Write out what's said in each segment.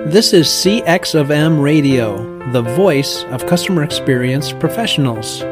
This is CX of M Radio, the voice of customer experience professionals.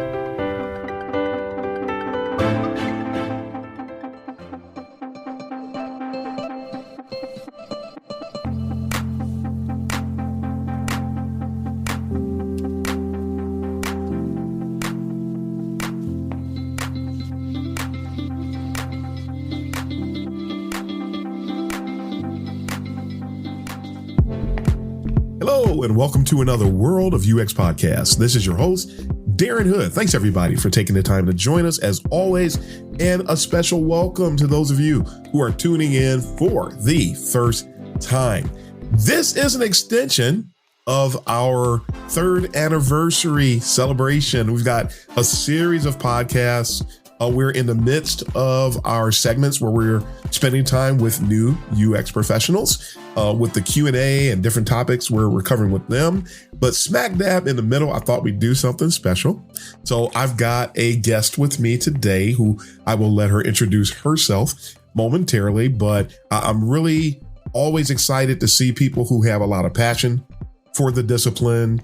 Hello, and welcome to another World of UX podcast. This is your host, Darren Hood. Thanks, everybody, for taking the time to join us, as always, and a special welcome to those of you who are tuning in for the first time. This is an extension of our third anniversary celebration. We've got a series of podcasts. We're in the midst of our segments where we're spending time with new UX professionals with the Q&A and different topics where we're covering with them. But smack dab in the middle, I thought we'd do something special. So I've got a guest with me today who I will let her introduce herself momentarily. But I'm really always excited to see people who have a lot of passion for the discipline.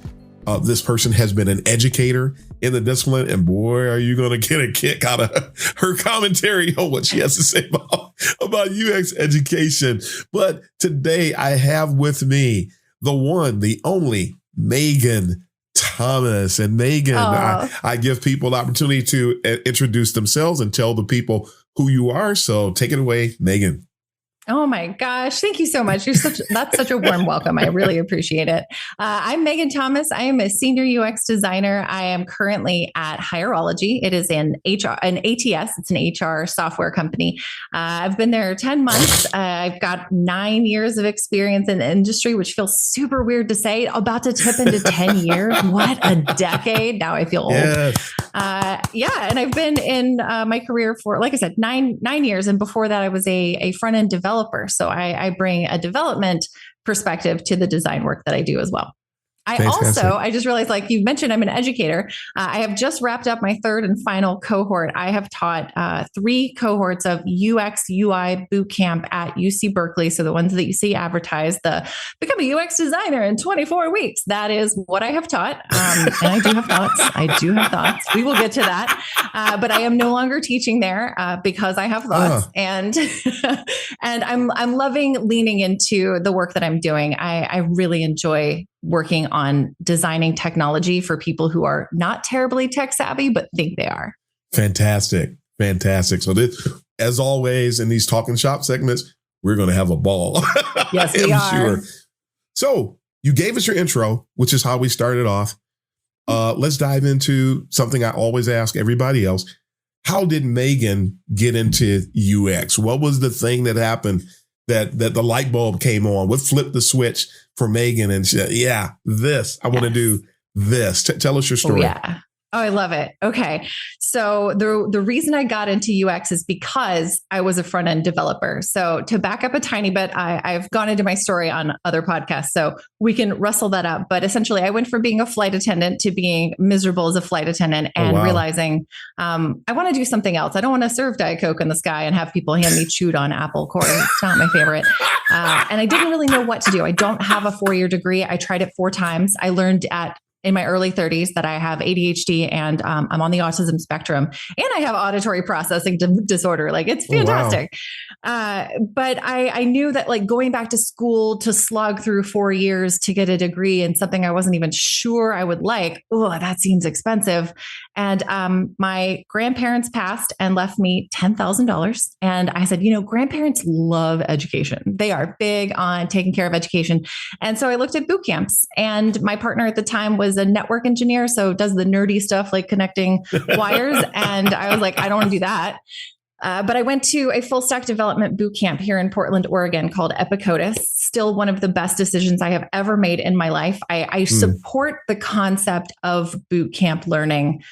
This person has been an educator in the discipline, and boy, are you going to get a kick out of her commentary on what she has to say about UX education. But today I have with me the one, the only Maigen Thomas. And Maigen, I give people the opportunity to introduce themselves and tell the people who you are. So take it away, Maigen. Oh my gosh. Thank you so much. That's such a warm welcome. I really appreciate it. I'm Maigen Thomas. I am a senior UX designer. I am currently at Hierology. It is an ATS. It's an HR software company. I've been there 10 months. I've got 9 years of experience in the industry, which feels super weird to say. About to tip into 10 years. What a decade. Now I feel old. Yes. And I've been in my career for, like I said, nine years. And before that, I was a front-end developer. So I bring a development perspective to the design work that I do as well. I just realized, like you mentioned, I'm an educator. I have just wrapped up my third and final cohort. I have taught 3 cohorts of UX UI boot camp at UC Berkeley. So the ones that you see advertised, the become a UX designer in 24 weeks. That is what I have taught. And I do have thoughts. We will get to that. But I am no longer teaching there because I have thoughts. And I'm loving leaning into the work that I'm doing. I really enjoy working on designing technology for people who are not terribly tech savvy, but think they are. Fantastic. So this, as always, in these Talkin Shop segments, we're going to have a ball. Yes, we are. Sure. So you gave us your intro, which is how we started off. Let's dive into something I always ask everybody else. How did Maigen get into UX? What was the thing that happened that the light bulb came on? What flipped the switch for Maigen and said, I want to do this. Tell us your story. Oh, I love it. Okay. So the reason I got into UX is because I was a front-end developer. So to back up a tiny bit, I've gone into my story on other podcasts, so we can rustle that up. But essentially, I went from being a flight attendant to being miserable as a flight attendant and realizing I want to do something else. I don't want to serve Diet Coke in the sky and have people hand me chewed on apple core. It's not my favorite. And I didn't really know what to do. I don't have a 4-year degree. I tried it 4 times. I learned in my early 30s that I have ADHD and I'm on the autism spectrum and I have auditory processing disorder. Like, it's fantastic. But I knew that, like, going back to school to slog through 4 years to get a degree in something I wasn't even sure I would like, that seems expensive. And my grandparents passed and left me $10,000. And I said, grandparents love education. They are big on taking care of education. And so I looked at boot camps, and my partner at the time was a network engineer. So does the nerdy stuff like connecting wires. And I was like, I don't want to do that. But I went to a full stack development boot camp here in Portland, Oregon called Epicodus. Still one of the best decisions I have ever made in my life. I support the concept of boot camp learning.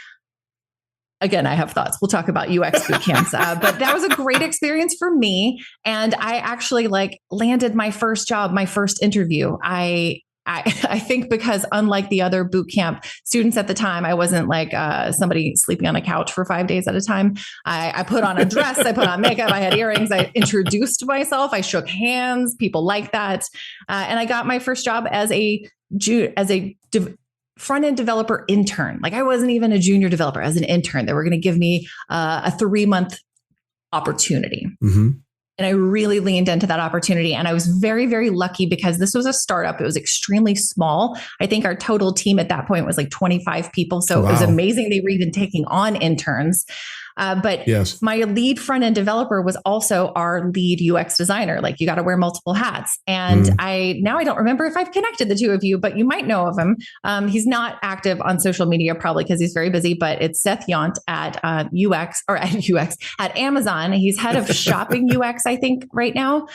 Again, I have thoughts. We'll talk about UX boot camps, but that was a great experience for me. And I actually landed my first job, my first interview. I I think because unlike the other boot camp students at the time, I wasn't like somebody sleeping on a couch for 5 days at a time. I put on a dress, I put on makeup, I had earrings, I introduced myself, I shook hands, people like that. And I got my first job as a front-end developer intern. Like I wasn't even a junior developer, as an intern. They were going to give me a 3-month opportunity. Mm-hmm. And I really leaned into that opportunity. And I was very, very lucky because this was a startup. It was extremely small. I think our total team at that point was like 25 people. So It was amazing they were even taking on interns. But yes, my lead front-end developer was also our lead UX designer. Like you got to wear multiple hats. And I don't remember if I've connected the two of you, but you might know of him. He's not active on social media, probably because he's very busy, but it's Seth Yount at at Amazon. He's head of shopping UX, I think right now.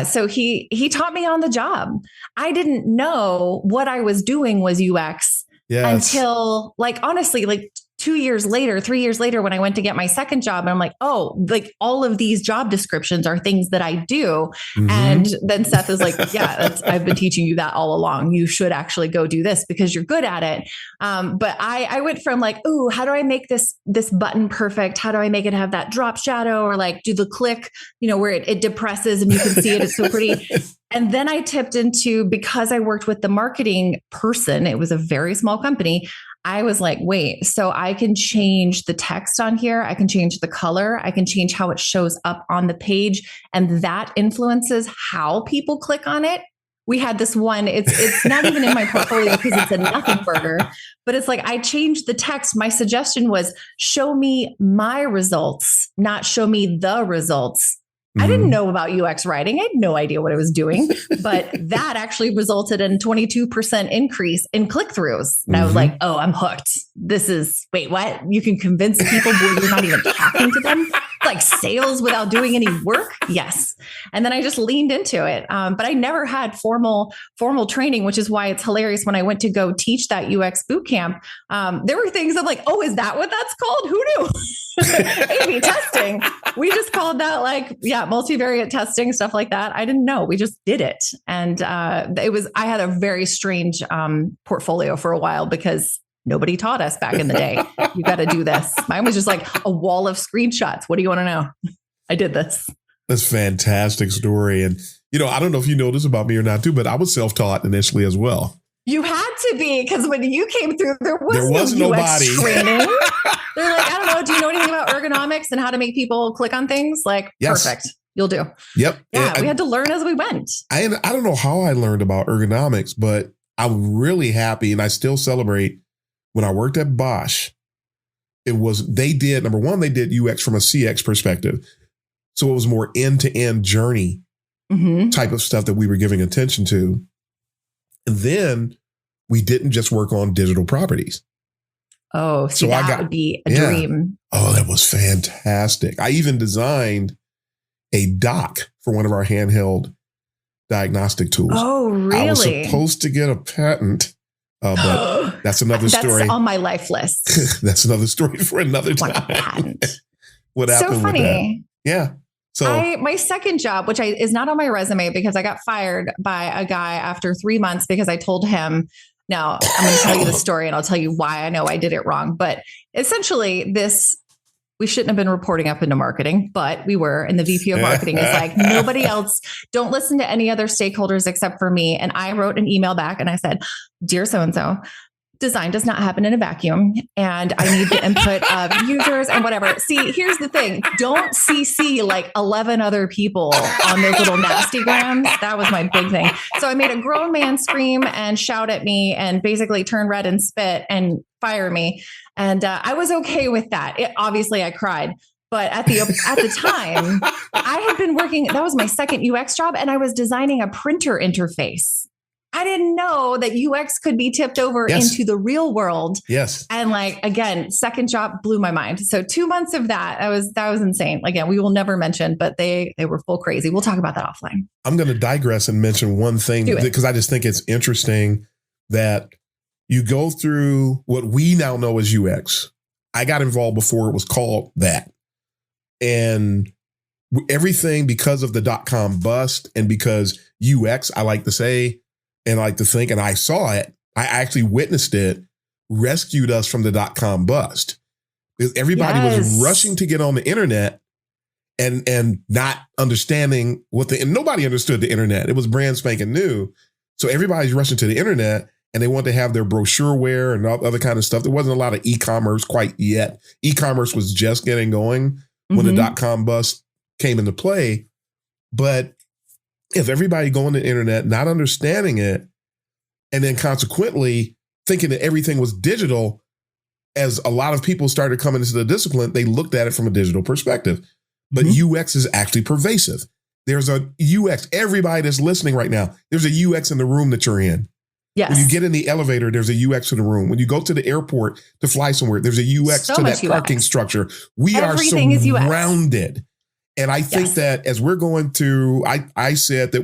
So he taught me on the job. I didn't know what I was doing was UX until honestly, 3 years later, when I went to get my second job, and I'm like, oh, like all of these job descriptions are things that I do. Mm-hmm. And then Seth is like, yeah, I've been teaching you that all along. You should actually go do this because you're good at it. But I went from like, ooh, how do I make this button perfect? How do I make it have that drop shadow, or like do the click, where it depresses and you can see it. It's so pretty. And then I tipped into, because I worked with the marketing person, it was a very small company. I was like, wait, so I can change the text on here. I can change the color. I can change how it shows up on the page. And that influences how people click on it. We had this one, it's not even in my portfolio because it's a nothing burger, but it's like, I changed the text. My suggestion was show me my results, not show me the results. I didn't know about UX writing. I had no idea what I was doing, but that actually resulted in 22% increase in click-throughs. And I was like, oh, I'm hooked. Wait, what? You can convince people where you're not even talking to them? Like sales without doing any work? Yes. And then I just leaned into it. But I never had formal training, which is why it's hilarious. When I went to go teach that UX boot camp, there were things I'm like, oh, is that what that's called? Who knew? A/B testing. We just called that multivariate testing, stuff like that. I didn't know. We just did it. And I had a very strange portfolio for a while because nobody taught us back in the day. You got to do this. Mine was just like a wall of screenshots. What do you want to know? I did this. That's a fantastic story. And, I don't know if you know this about me or not too, but I was self-taught initially as well. You had to be, because when you came through, there was no UX nobody. Training. They're like, I don't know. Do you know anything about ergonomics and how to make people click on things? Like, yes. Perfect. You'll do. Yep. Yeah. We had to learn as we went. I don't know how I learned about ergonomics, but I'm really happy. And I still celebrate when I worked at Bosch. They did UX from a CX perspective. So it was more end-to-end journey type of stuff that we were giving attention to. And then we didn't just work on digital properties. Oh, so that would be a dream. Oh, that was fantastic. I even designed a dock for one of our handheld diagnostic tools. Oh, really? I was supposed to get a patent, but that's another story. That's on my life list. That's another story for another time. Patent. What happened so funny. with that? Yeah. So my second job, which is not on my resume because I got fired by a guy after 3 months because I told him, now I'm going to tell you the story and I'll tell you why I know I did it wrong. But essentially we shouldn't have been reporting up into marketing, but we were. And the VP of marketing is like, nobody else, don't listen to any other stakeholders except for me. And I wrote an email back and I said, dear so-and-so, design does not happen in a vacuum and I need the input of users and whatever. See, here's the thing. Don't CC like 11 other people on those little nasty grams. That was my big thing. So I made a grown man scream and shout at me and basically turn red and spit and fire me. And I was okay with that. Obviously I cried. But at the time, I had been working, that was my second UX job, and I was designing a printer interface. I didn't know that UX could be tipped over into the real world. Yes. And again, second job blew my mind. So 2 months of that was insane. Again, we will never mention, but they were full crazy. We'll talk about that offline. I'm going to digress and mention one thing because I just think it's interesting that you go through what we now know as UX. I got involved before it was called that. And everything because of the .com bust and because UX, I like to say, and like to think, and I saw it, I actually witnessed it, rescued us from the .com bust. Because everybody was rushing to get on the internet and not understanding and nobody understood the internet. It was brand spanking new. So everybody's rushing to the internet and they want to have their brochureware and all other kind of stuff. There wasn't a lot of e-commerce quite yet. E-commerce was just getting going when the .com bust came into play. But if everybody going to the internet, not understanding it, and then consequently thinking that everything was digital, as a lot of people started coming into the discipline, they looked at it from a digital perspective. But UX is actually pervasive. There's a UX, everybody that's listening right now, there's a UX in the room that you're in. Yes. When you get in the elevator, there's a UX in the room. When you go to the airport to fly somewhere, there's a UX to that parking structure. Everything is surrounded. And I think that as we're going through, I said that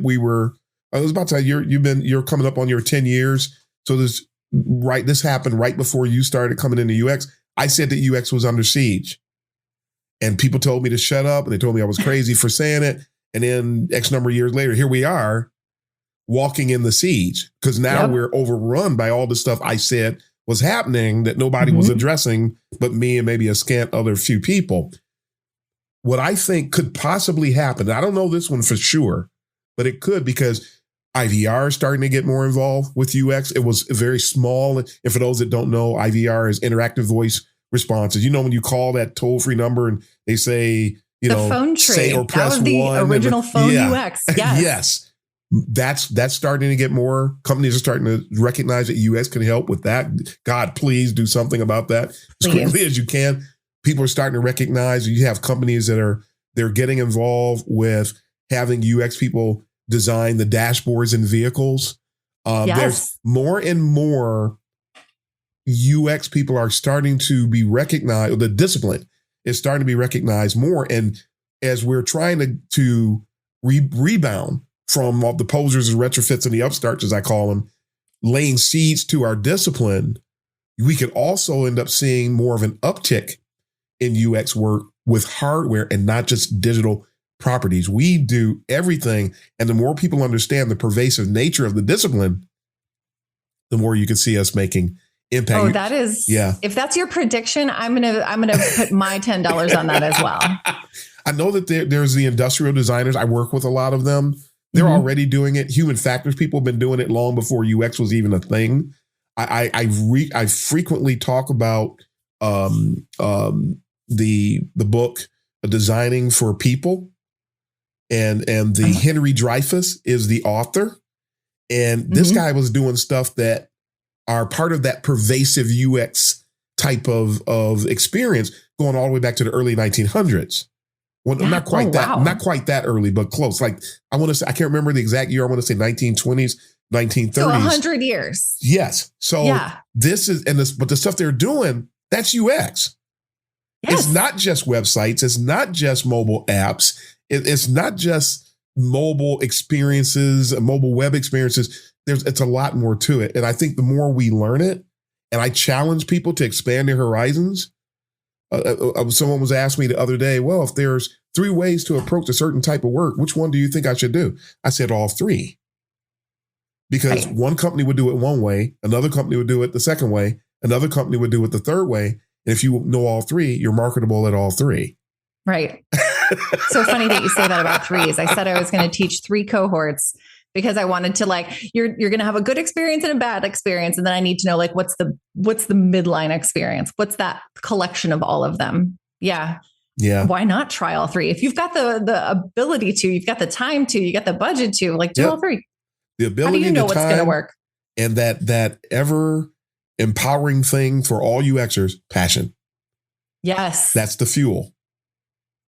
I was about to say, you're coming up on your 10 years. So this happened right before you started coming into UX. I said that UX was under siege. And people told me to shut up, and they told me I was crazy for saying it. And then X number of years later, here we are walking in the siege, because now we're overrun by all the stuff I said was happening that nobody was addressing but me and maybe a scant other few people. What I think could possibly happen, I don't know this one for sure, but it could, because IVR is starting to get more involved with UX. It was very small. And for those that don't know, IVR is interactive voice responses. You know, when you call that toll-free number and they say, phone tree. Say or press that was the one. Original phone UX. Yes. Yes. That's starting to get more. Companies are starting to recognize that UX can help with that. God, please do something about that as quickly as you can. People are starting to recognize, you have companies they're getting involved with having UX people design the dashboards in vehicles. There's more and more UX people are starting to be recognized, or the discipline is starting to be recognized more. And as we're trying to rebound from all the posers and retrofits and the upstarts, as I call them, laying seeds to our discipline, we could also end up seeing more of an uptick in UX work with hardware and not just digital properties. We do everything. And the more people understand the pervasive nature of the discipline, the more you can see us making impact. Oh, that is, if that's your prediction, I'm gonna put my $10 on that as well. I know that there's the industrial designers. I work with a lot of them. They're already doing it. Human factors people have been doing it long before UX was even a thing. I frequently talk about the book Designing for People, and the Henry Dreyfuss is the author, and this guy was doing stuff that are part of that pervasive UX type of experience, going all the way back to the early 1900s. Well, not quite that early, but close. Like I want to say, I can't remember the exact year. I want to say 1920s, 1930s. So 100 years. Yes. So this is, but the stuff they're doing, that's UX. Yes. It's not just websites. It's not just mobile apps. It's not just mobile experiences, mobile web experiences. It's a lot more to it. And I think the more we learn it, and I challenge people to expand their horizons. Someone was asking me the other day, well, if there's 3 ways to approach a certain type of work, which one do you think I should do? I said all 3. Because one company would do it one way, another company would do it the second way, another company would do it the third way. And if you know all 3, you're marketable at all 3. Right. So funny that you say that about 3s. I said I was going to teach 3 cohorts because I wanted to you're going to have a good experience and a bad experience. And then I need to know what's the midline experience? What's that collection of all of them? Yeah. Yeah. Why not try all 3? If you've got the ability to, you've got the time to, you got the budget to, do all 3. The ability, how do you know what's going to work? And that ever empowering thing for all UXers, passion. Yes. That's the fuel.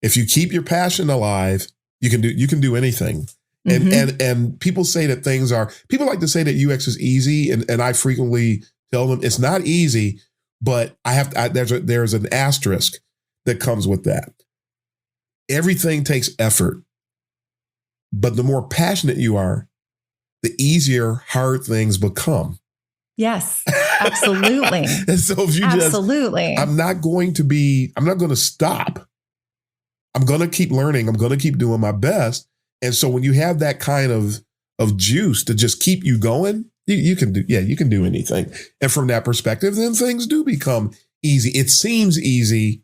If you keep your passion alive, you can do anything. And people say that people like to say that UX is easy. And I frequently tell them it's not easy, but there's an asterisk that comes with that. Everything takes effort, but the more passionate you are, the easier hard things become. Yes, absolutely. And so if you I'm not going to stop. I'm going to keep learning. I'm going to keep doing my best. And so when you have that kind of of juice to just keep you going, you can do anything. And from that perspective, then things do become easy. It seems easy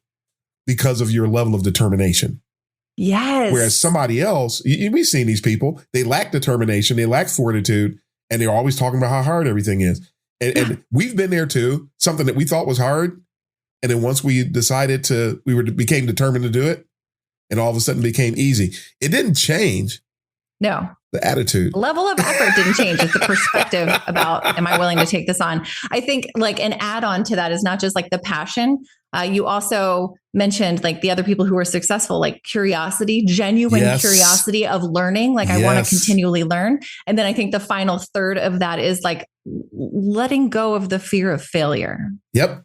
because of your level of determination. Yes. Whereas somebody else, we've seen these people, they lack determination, they lack fortitude, and they're always talking about how hard everything is. And we've been there too, something that we thought was hard. And then once we decided became determined to do it, and all of a sudden became easy. It didn't change. No. The attitude. The level of effort didn't change. It's the perspective about, am I willing to take this on? I think like an add-on to that is not just like the passion. You also mentioned like the other people who are successful, like curiosity, genuine curiosity of learning. Like I want to continually learn. And then I think the final third of that is like letting go of the fear of failure. Yep.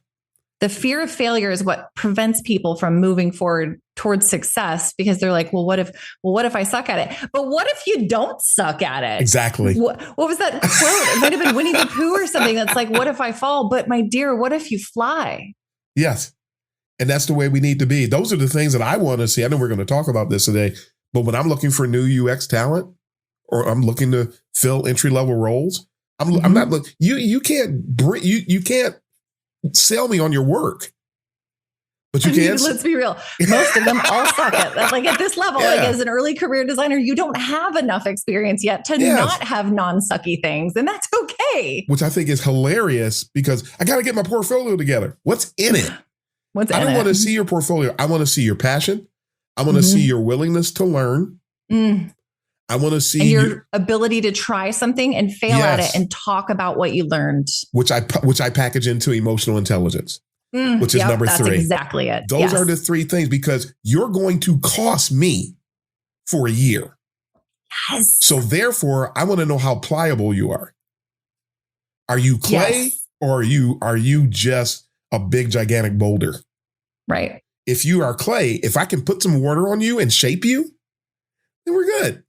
The fear of failure is what prevents people from moving forward towards success, because they're like, what if I suck at it? But what if you don't suck at it? Exactly. What was that quote? It might have been Winnie the Pooh or something that's like, what if I fall? But my dear, what if you fly? Yes. And that's the way we need to be. Those are the things that I want to see. I know we're going to talk about this today, but when I'm looking for new UX talent, or I'm looking to fill entry-level roles, I'm not looking, you can't sell me on your work, but you can. Let's be real. Most of them all suck at that. Like at this level, like as an early career designer, you don't have enough experience yet to not have non-sucky things. And that's okay. Which I think is hilarious, because I got to get my portfolio together. What's in it? I don't want to see your portfolio. I want to see your passion. I want to see your willingness to learn. I want to see your ability to try something and fail at it and talk about what you learned, which I package into emotional intelligence, which is number 3. That's exactly it. Those are the 3 things, because you're going to cost me for a year. Yes. So therefore, I want to know how pliable you are. Are you clay or are you just a big, gigantic boulder? Right. If you are clay, if I can put some water on you and shape you, then we're good.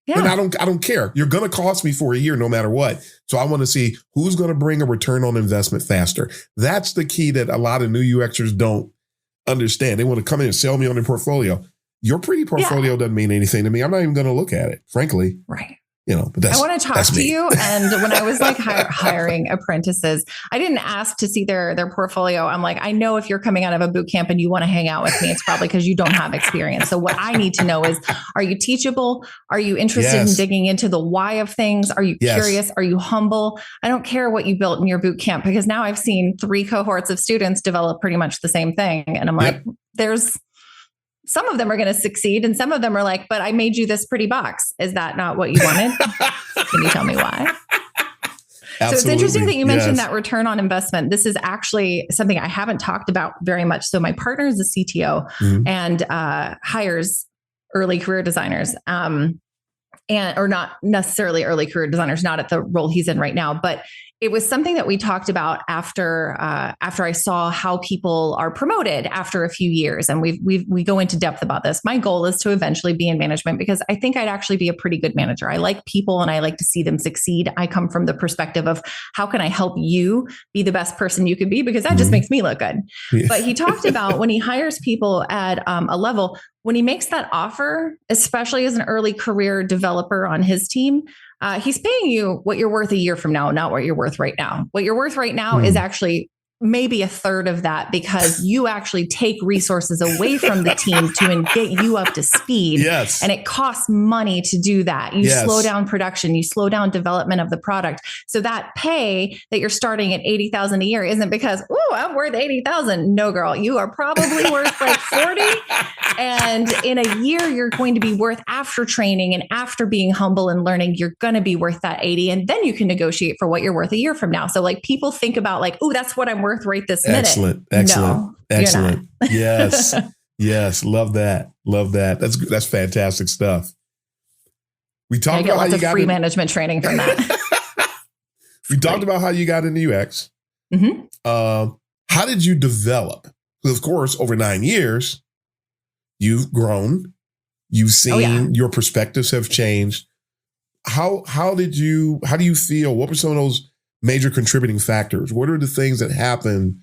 Yeah. And I don't care. You're going to cost me for a year no matter what. So I want to see who's going to bring a return on investment faster. That's the key that a lot of new UXers don't understand. They want to come in and sell me on their portfolio. Your pretty portfolio doesn't mean anything to me. I'm not even going to look at it, frankly. Right. But I want to talk to you. And when I was like hiring apprentices, I didn't ask to see their portfolio. I'm like, I know if you're coming out of a boot camp and you want to hang out with me, it's probably because you don't have experience. So what I need to know is, are you teachable? Are you interested in digging into the why of things? Are you curious? Are you humble? I don't care what you built in your boot camp, because now I've seen 3 cohorts of students develop pretty much the same thing. And I'm like, some of them are going to succeed, and some of them are like, but I made you this pretty box. Is that not what you wanted? Can you tell me why? Absolutely. So it's interesting that you mentioned that return on investment. This is actually something I haven't talked about very much. So my partner is a CTO and hires early career designers, or not necessarily early career designers, not at the role he's in right now, but it was something that we talked about after I saw how people are promoted after a few years. And we go into depth about this. My goal is to eventually be in management, because I think I'd actually be a pretty good manager. I like people and I like to see them succeed. I come from the perspective of, how can I help you be the best person you can be? Because that just makes me look good. Yeah. But he talked about when he hires people at a level, when he makes that offer, especially as an early career developer on his team, he's paying you what you're worth a year from now, not what you're worth right now. What you're worth right now is actually maybe a third of that, because you actually take resources away from the team to get you up to speed. Yes. And it costs money to do that. You slow down production, you slow down development of the product. So that pay that you're starting at $80,000 a year isn't because, I'm worth $80,000. No, girl, you are probably worth like 40. And in a year, you're going to be worth, after training and after being humble and learning, you're going to be worth that 80. And then you can negotiate for what you're worth a year from now. So like, people think about like, that's what I'm worth right this minute. Excellent. Yes. Yes. Love that. That's fantastic stuff. We talked about how you got free management training from that. We talked about how you got into UX. How did you develop? Because of course, over 9 years, you've grown. You've seen your perspectives have changed. How do you feel? What were some of those major contributing factors? What are the things that happened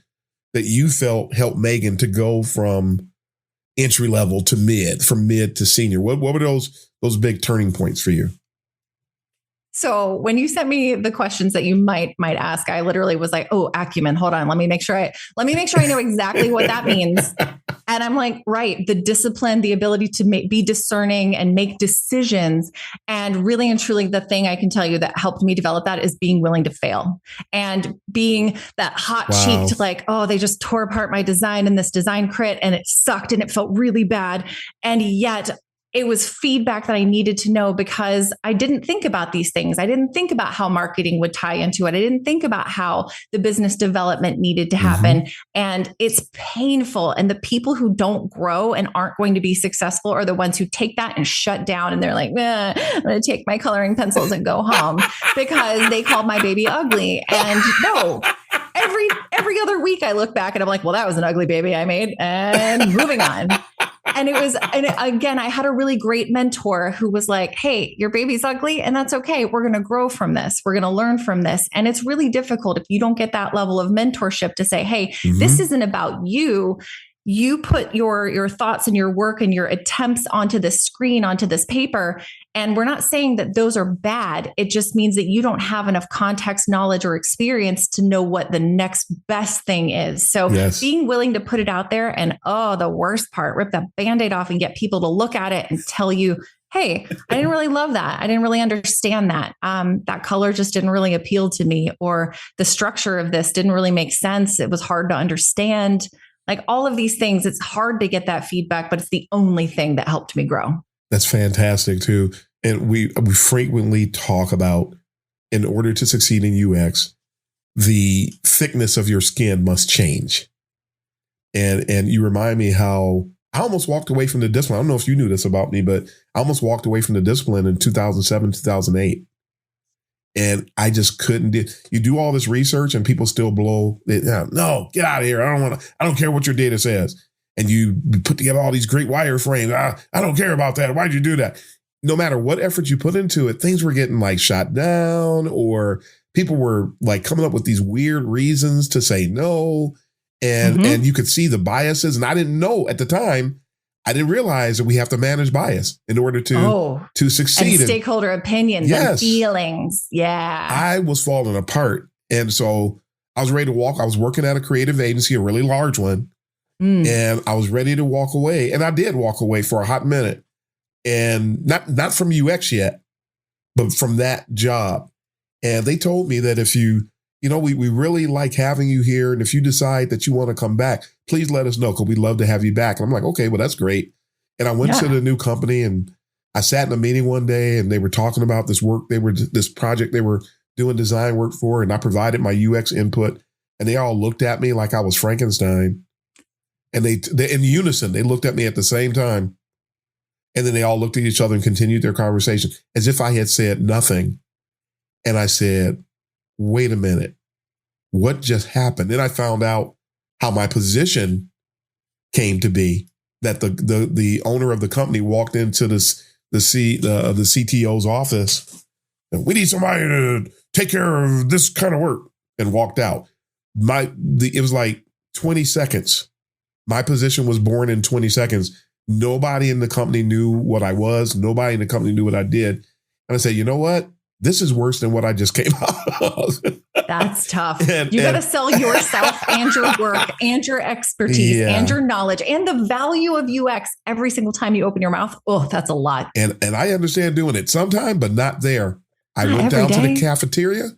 that you felt helped Maigen to go from entry level to mid, from mid to senior? What were those big turning points for you? So when you sent me the questions that you might ask, I literally was like, "Oh, acumen. Hold on. Let me make sure I know exactly what that means." And I'm like, right, the discipline, the ability to be discerning and make decisions. And really and truly, the thing I can tell you that helped me develop that is being willing to fail and being that hot cheeked, like, oh, they just tore apart my design in this design crit and it sucked and it felt really bad. And yet it was feedback that I needed to know because I didn't think about these things. I didn't think about how marketing would tie into it. I didn't think about how the business development needed to happen. And it's painful. And the people who don't grow and aren't going to be successful are the ones who take that and shut down. And they're like, I'm going to take my coloring pencils and go home because they called my baby ugly. And no, every other week I look back and I'm like, well, that was an ugly baby I made, and moving on. And again, I had a really great mentor who was like, hey, your baby's ugly and that's okay. We're going to grow from this. We're going to learn from this. And it's really difficult if you don't get that level of mentorship to say, hey, this isn't about you. You put your thoughts and your work and your attempts onto this screen, onto this paper. And we're not saying that those are bad. It just means that you don't have enough context, knowledge, or experience to know what the next best thing is. So being willing to put it out there and, the worst part, rip that Band-Aid off and get people to look at it and tell you, hey, I didn't really love that. I didn't really understand that. That color just didn't really appeal to me, or the structure of this didn't really make sense. It was hard to understand. Like all of these things, it's hard to get that feedback, but it's the only thing that helped me grow. That's fantastic too. And we frequently talk about, in order to succeed in UX, the thickness of your skin must change. And you remind me how I almost walked away from the discipline. I don't know if you knew this about me, but I almost walked away from the discipline in 2007, 2008. And I just couldn't you do all this research and people still blow it. No, get out of here. I don't care what your data says. And you put together all these great wireframes. I don't care about that. Why'd you do that? No matter what effort you put into it, things were getting like shot down, or people were like coming up with these weird reasons to say no. And you could see the biases. And I didn't know at the time. I didn't realize that we have to manage bias in order to succeed. And stakeholder opinions and feelings. Yeah. I was falling apart. And so I was ready to walk. I was working at a creative agency, a really large one. And I was ready to walk away. And I did walk away for a hot minute. And not from UX yet, but from that job. And they told me that if we really like having you here. And if you decide that you want to come back, please let us know, because we'd love to have you back. And I'm like, okay, well, that's great. And I went to the new company and I sat in a meeting one day and they were talking about this project they were doing design work for. And I provided my UX input and they all looked at me like I was Frankenstein. And they in unison, they looked at me at the same time. And then they all looked at each other and continued their conversation as if I had said nothing. And I said, wait a minute, what just happened? Then I found out how my position came to be, that the owner of the company walked into the CTO's office and we need somebody to take care of this kind of work, and walked out. It was like 20 seconds. My position was born in 20 seconds. Nobody in the company knew what I was. Nobody in the company knew what I did. And I said, you know what? This is worse than what I just came out of. That's tough. You got to sell yourself and your work and your expertise and your knowledge and the value of UX every single time you open your mouth. Oh, that's a lot. And I understand doing it sometime, but not there. I went down to the cafeteria.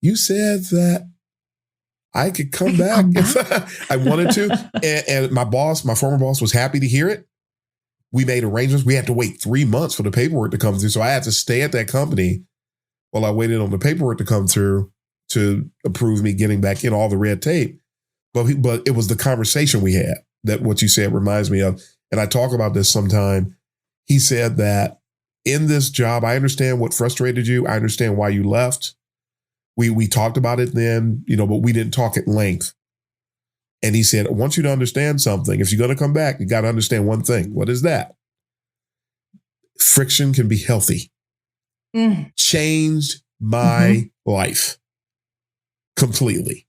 You said that I could come back if I wanted to. And my former boss was happy to hear it. We made arrangements. We had to wait 3 months for the paperwork to come through. So I had to stay at that company while I waited on the paperwork to come through to approve me getting back in, all the red tape. But it was the conversation we had that what you said reminds me of. And I talk about this sometime. He said that in this job, I understand what frustrated you. I understand why you left. We talked about it then, but we didn't talk at length. And he said, I want you to understand something. If you're going to come back, you got to understand one thing. What is that? Friction can be healthy. Changed my life completely.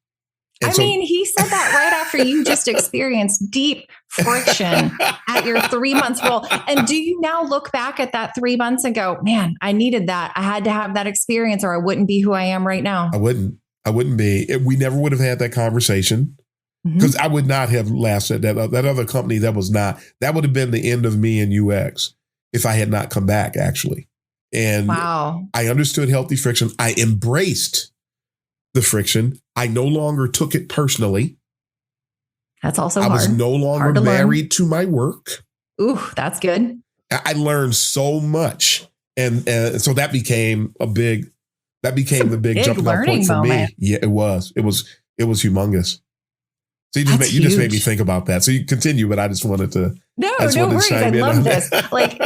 And I mean, he said that right after you just experienced deep friction at your 3 months role. And do you now look back at that 3 months and go, man, I needed that. I had to have that experience or I wouldn't be who I am right now. I wouldn't be. We never would have had that conversation because I would not have lasted that other company. That would have been the end of me in UX if I had not come back, actually. And wow. I understood healthy friction. I embraced the friction. I no longer took it personally. That's also I hard. was no longer married to my work. Ooh, that's good. I learned so much. And so that became the big jumping off point for me. Yeah, it was humongous. So you just made me think about that. So you continue, but I just wanted to. No worries. I love this. Like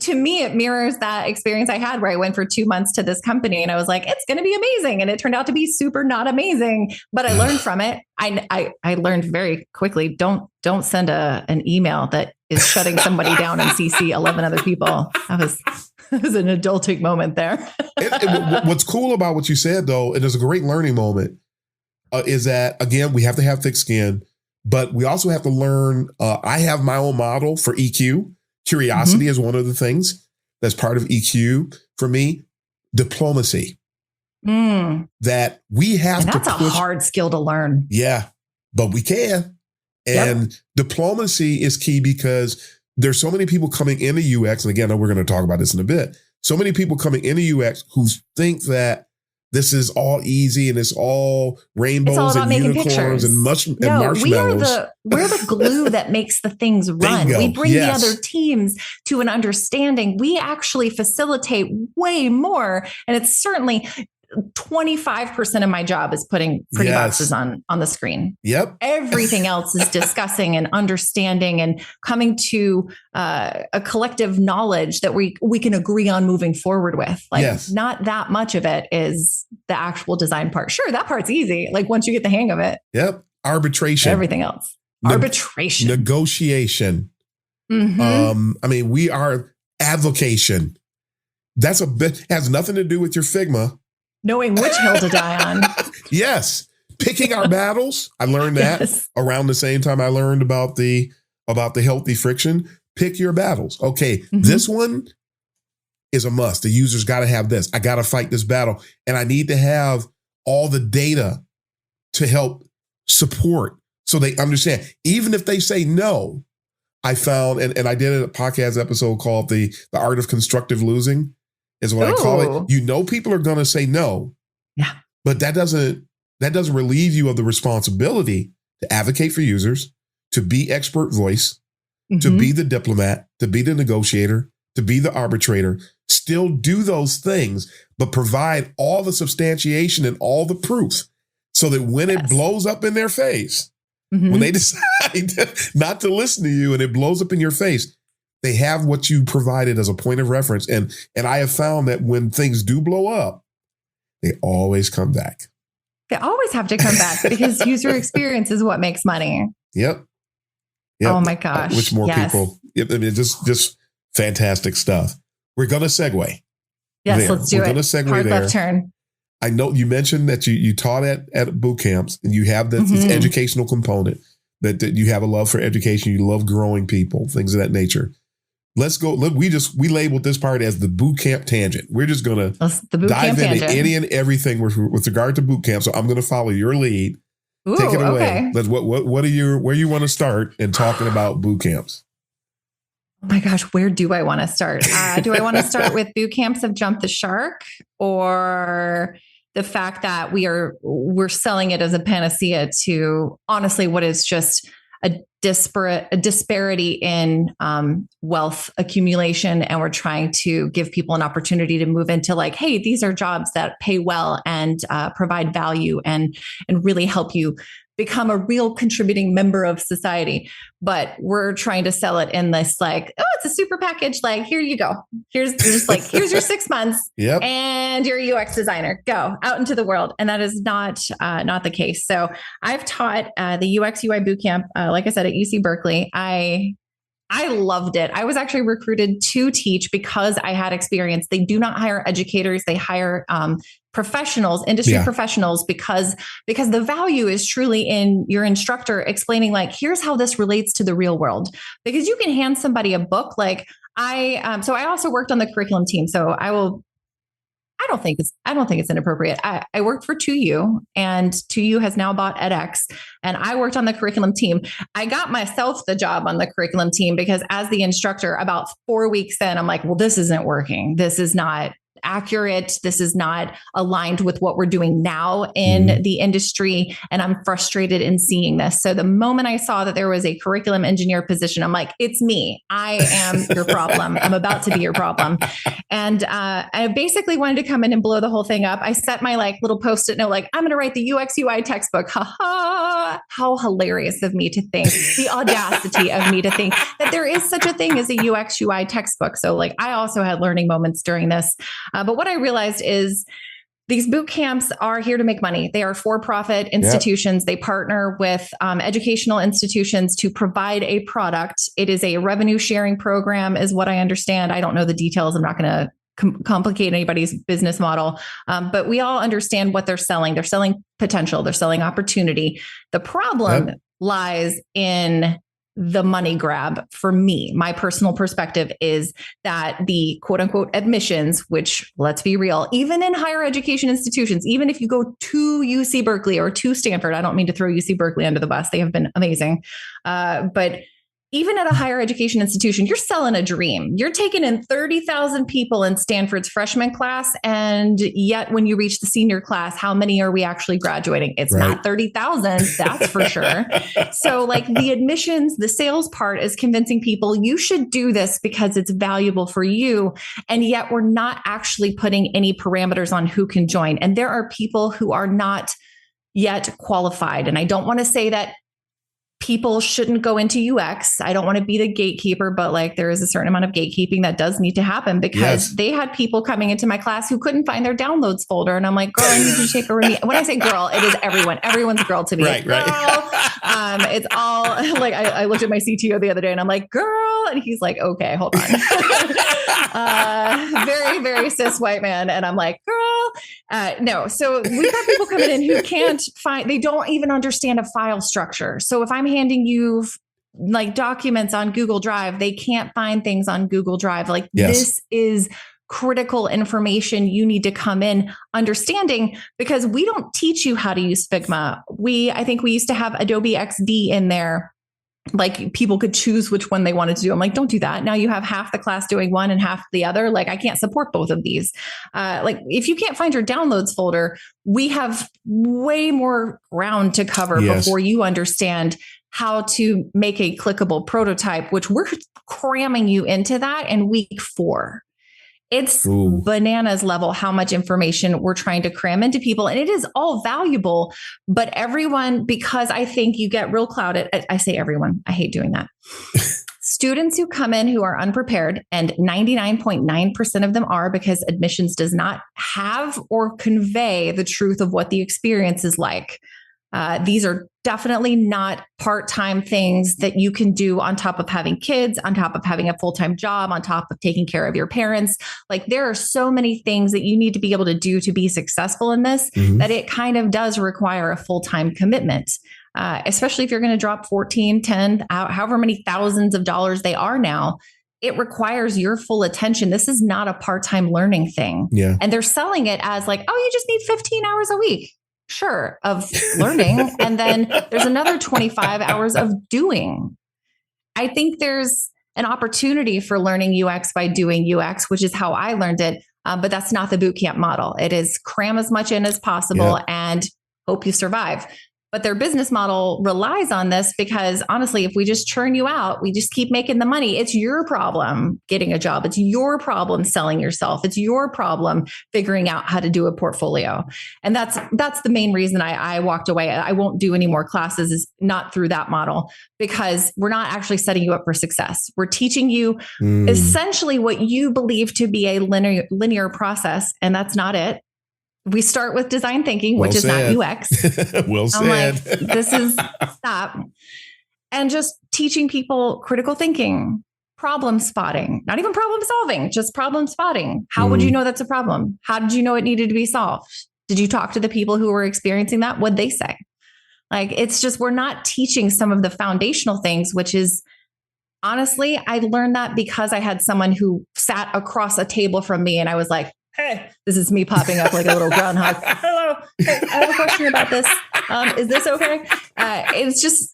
to me, it mirrors that experience I had where I went for 2 months to this company and I was like, it's going to be amazing. And it turned out to be super not amazing, but I learned from it. I learned very quickly. Don't send an email that is shutting somebody down and CC 11 other people. That was an adulting moment there. What's cool about what you said though, and there's a great learning moment, is that again, we have to have thick skin, but we also have to learn. I have my own model for EQ. Curiosity is one of the things that's part of EQ for me. Diplomacy. That we have to. That's a hard skill to learn. Yeah, but we can. And diplomacy is key because there's so many people coming into UX. And again, we're going to talk about this in a bit. So many people coming into UX who think that this is all easy and it's all rainbows and unicorns and marshmallows. We're the glue that makes the things run. We bring the other teams to an understanding. We actually facilitate way more. And it's certainly 25% of my job is putting pretty boxes on the screen. Yep. Everything else is discussing and understanding and coming to a collective knowledge that we can agree on moving forward with. Not that much of it is the actual design part. Sure, that part's easy. Like once you get the hang of it. Yep. Arbitration. Everything else. Arbitration. Negotiation. I mean, we are advocation. That's has nothing to do with your Figma. Knowing which hill to die on. Yes. Picking our battles. I learned that around the same time I learned about the healthy friction. Pick your battles. Okay. This one is a must. The user's got to have this. I got to fight this battle. And I need to have all the data to help support so they understand. Even if they say no, I found, and I did a podcast episode called The Art of Constructive Losing. Is what I call it. You know, people are going to say no. Yeah. But that doesn't relieve you of the responsibility to advocate for users, to be expert voice, to be the diplomat, to be the negotiator, to be the arbitrator, still do those things, but provide all the substantiation and all the proof so that when it blows up in their face, when they decide not to listen to you and it blows up in your face, they have what you provided as a point of reference. And I have found that when things do blow up, they always come back. They always have to come back because user experience is what makes money. Yep. Oh my gosh. Which more people, I mean, just fantastic stuff. We're going to segue. Yes, let's do it. We're going to segue Hard there. Left turn. I know you mentioned that you taught at boot camps and you have this educational component, that you have a love for education. You love growing people, things of that nature. Let's go. Look, we labeled this part as the boot camp tangent. We're just going to dive into any and everything with regard to boot camp. So I'm going to follow your lead. Ooh, take it away. Okay. Let's, where you want to start in talking about boot camps? Oh my gosh, where do I want to start? Do I want to start with boot camps of Jump the Shark, or the fact that we're selling it as a panacea to honestly what is just a disparity in wealth accumulation, and we're trying to give people an opportunity to move into like, hey, these are jobs that pay well and provide value and really help you become a real contributing member of society. But we're trying to sell it in this like, oh, it's a super package. Like, here you go. Here's your 6 months and you're a UX designer. Go out into the world. And that is not the case. So I've taught the UX UI bootcamp, like I said, at UC Berkeley. I I loved it. I was actually recruited to teach because I had experience. They do not hire educators. They hire professionals, industry professionals, because the value is truly in your instructor explaining, like, here's how this relates to the real world. Because you can hand somebody a book. Like so I also worked on the curriculum team. So I don't think it's inappropriate. I worked for 2U, and 2U has now bought edX, and I worked on the curriculum team. I got myself the job on the curriculum team because as the instructor, about 4 weeks in, I'm like, well, this isn't working. This is not accurate. This is not aligned with what we're doing now in the industry. And I'm frustrated in seeing this. So the moment I saw that there was a curriculum engineer position, I'm like, it's me. I am your problem. I'm about to be your problem. And I basically wanted to come in and blow the whole thing up. I set my little post-it note, I'm going to write the UX UI textbook. Ha ha. How hilarious of me to think, the audacity of me to think that there is such a thing as a UX UI textbook. So I also had learning moments during this. But what I realized is these boot camps are here to make money. They are for-profit institutions. They partner with educational institutions to provide a product. It is a revenue sharing program, is what I understand. I don't know the details. I'm not going to complicate anybody's business model. But we all understand what they're selling. They're selling potential. They're selling opportunity. The problem lies in the money grab. For me, my personal perspective is that the quote unquote admissions, which, let's be real, even in higher education institutions, even if you go to UC Berkeley or to Stanford, I don't mean to throw UC Berkeley under the bus. They have been amazing. But even at a higher education institution, you're selling a dream. You're taking in 30,000 people in Stanford's freshman class. And yet when you reach the senior class, how many are we actually graduating? It's not 30,000, that's for sure. So the admissions, the sales part is convincing people you should do this because it's valuable for you. And yet we're not actually putting any parameters on who can join. And there are people who are not yet qualified. And I don't want to say that people shouldn't go into UX. I don't want to be the gatekeeper, but there is a certain amount of gatekeeping that does need to happen because they had people coming into my class who couldn't find their downloads folder. And I'm like, girl, I need you to take a remedial. When I say girl, it is everyone. Everyone's a girl to me. Right. It's all I looked at my CTO the other day and I'm like, girl. And he's like, okay, hold on. Very, very cis white man. And I'm like, girl, no. So we've got people coming in who can't find, they don't even understand a file structure. So if I'm handing you documents on Google Drive, they can't find things on Google Drive. This is critical information you need to come in understanding because we don't teach you how to use Figma. I think we used to have Adobe XD in there. People could choose which one they wanted to do. I'm like, don't do that. Now you have half the class doing one and half the other. I can't support both of these. If you can't find your downloads folder, we have way more ground to cover before you understand how to make a clickable prototype, which we're cramming you into that in week 4. It's bananas level how much information we're trying to cram into people. And it is all valuable, but everyone, because I think you get real clouded. I say everyone, I hate doing that. Students who come in who are unprepared, and 99.9% of them are because admissions does not have or convey the truth of what the experience is like. These are definitely not part-time things that you can do on top of having kids, on top of having a full-time job, on top of taking care of your parents. There are so many things that you need to be able to do to be successful in this, that it kind of does require a full-time commitment, especially if you're going to drop 14, 10, however many thousands of dollars they are now. It requires your full attention. This is not a part-time learning thing. Yeah. And they're selling it as oh, you just need 15 hours a week. Sure, of learning. And then there's another 25 hours of doing. I think there's an opportunity for learning UX by doing UX, which is how I learned it. But that's not the bootcamp model. It is cram as much in as possible and hope you survive. But their business model relies on this because honestly, if we just churn you out, we just keep making the money. It's your problem getting a job. It's your problem selling yourself. It's your problem figuring out how to do a portfolio. And that's the main reason I walked away. I won't do any more classes, is not through that model, because we're not actually setting you up for success. We're teaching you essentially what you believe to be a linear process, and that's not it. We start with design thinking, which is not UX. Well said. I'm like, this is stop. and just teaching people critical thinking, problem spotting, not even problem solving, just problem spotting. How would you know that's a problem? How did you know it needed to be solved? Did you talk to the people who were experiencing that? What'd they say? Like, it's just, we're not teaching some of the foundational things, which is, honestly, I learned that because I had someone who sat across a table from me and I was like, hey, this is me popping up like a little groundhog. Hello, hey, I have a question about this. Is this okay? It's just,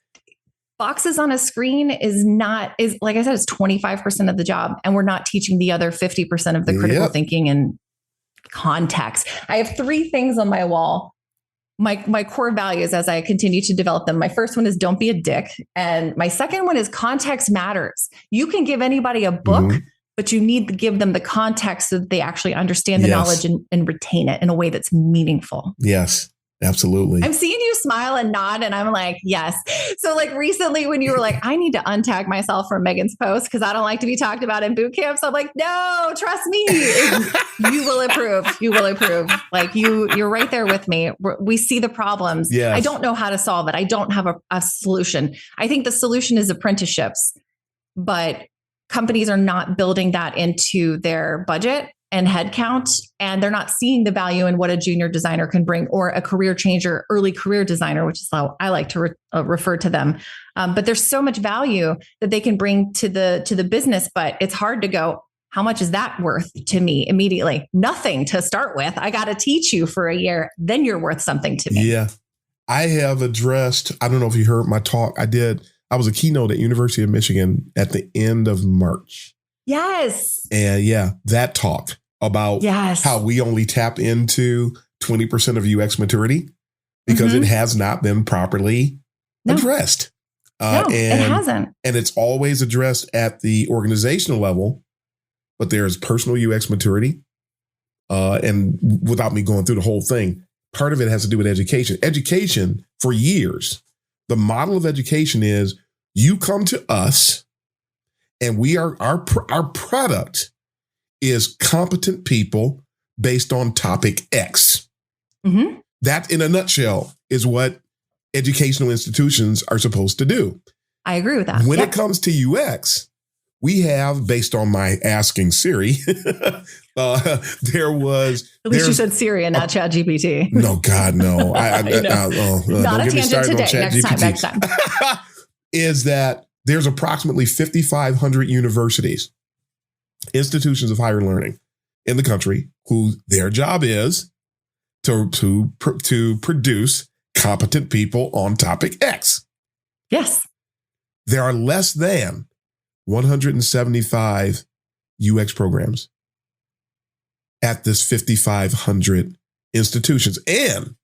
boxes on a screen is like I said, it's 25% of the job. And we're not teaching the other 50% of the critical thinking and context. I have 3 things on my wall. My core values as I continue to develop them. My first one is don't be a dick. And my second one is context matters. You can give anybody a book, but you need to give them the context so that they actually understand the knowledge and retain it in a way that's meaningful. Yes, absolutely. I'm seeing you smile and nod, and I'm like, yes. So like recently when you were like, I need to untag myself from Maigen's post because I don't like to be talked about in boot camps. I'm like, no, trust me. You will improve. You will improve. Like you're right there with me. We see the problems. Yes. I don't know how to solve it. I don't have a solution. I think the solution is apprenticeships, but companies are not building that into their budget and headcount, and they're not seeing the value in what a junior designer can bring, or a career changer, early career designer, which is how I like to refer to them. But there's so much value that they can bring to the business, but it's hard to go, how much is that worth to me immediately? Nothing to start with. I got to teach you for a year, then you're worth something to me. Yeah. I have addressed, I don't know if you heard my talk. I was a keynote at University of Michigan at the end of March. Yes. And that talk about how we only tap into 20% of UX maturity because it has not been properly addressed. It hasn't. And it's always addressed at the organizational level, but there's personal UX maturity. And without me going through the whole thing, part of it has to do with education. Education for years, the model of education is you come to us and we are our product is competent people based on topic X. That, in a nutshell, is what educational institutions are supposed to do. I agree with that. When it comes to UX, we have, based on my asking Siri, there was... At least you said Siri and not ChatGPT. No, God, no. Not a tangent today. Next time. Is that there's approximately 5,500 universities, institutions of higher learning in the country who their job is to produce competent people on topic X. Yes. There are less than 175 UX programs at this 5,500 institutions. And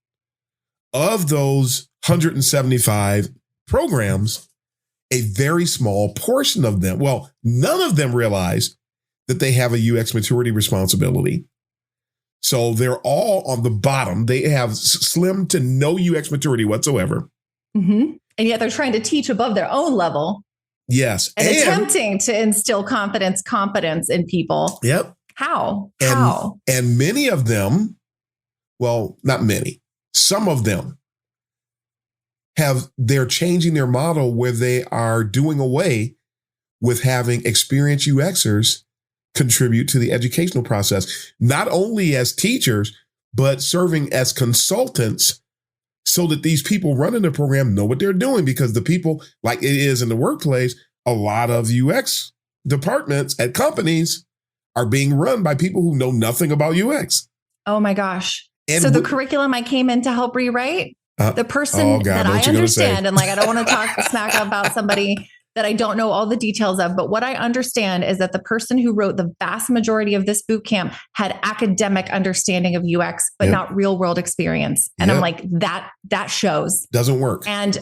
of those 175 programs, a very small portion of them, well, none of them realize that they have a UX maturity responsibility. So they're all on the bottom. They have slim to no UX maturity whatsoever. And yet they're trying to teach above their own level. Yes. And attempting to instill competence in people. Yep. How? And many of them, well, not many, some of them they're changing their model where they are doing away with having experienced UXers contribute to the educational process, not only as teachers, but serving as consultants so that these people running the program know what they're doing, because the people, like it is in the workplace, a lot of UX departments at companies are being run by people who know nothing about UX. Oh my gosh. And so the curriculum I came in to help rewrite, the person that I understand, and like, I don't want to talk smack about somebody that I don't know all the details of, but what I understand is that the person who wrote the vast majority of this boot camp had academic understanding of UX, but not real world experience. And I'm like, that shows. Doesn't work. And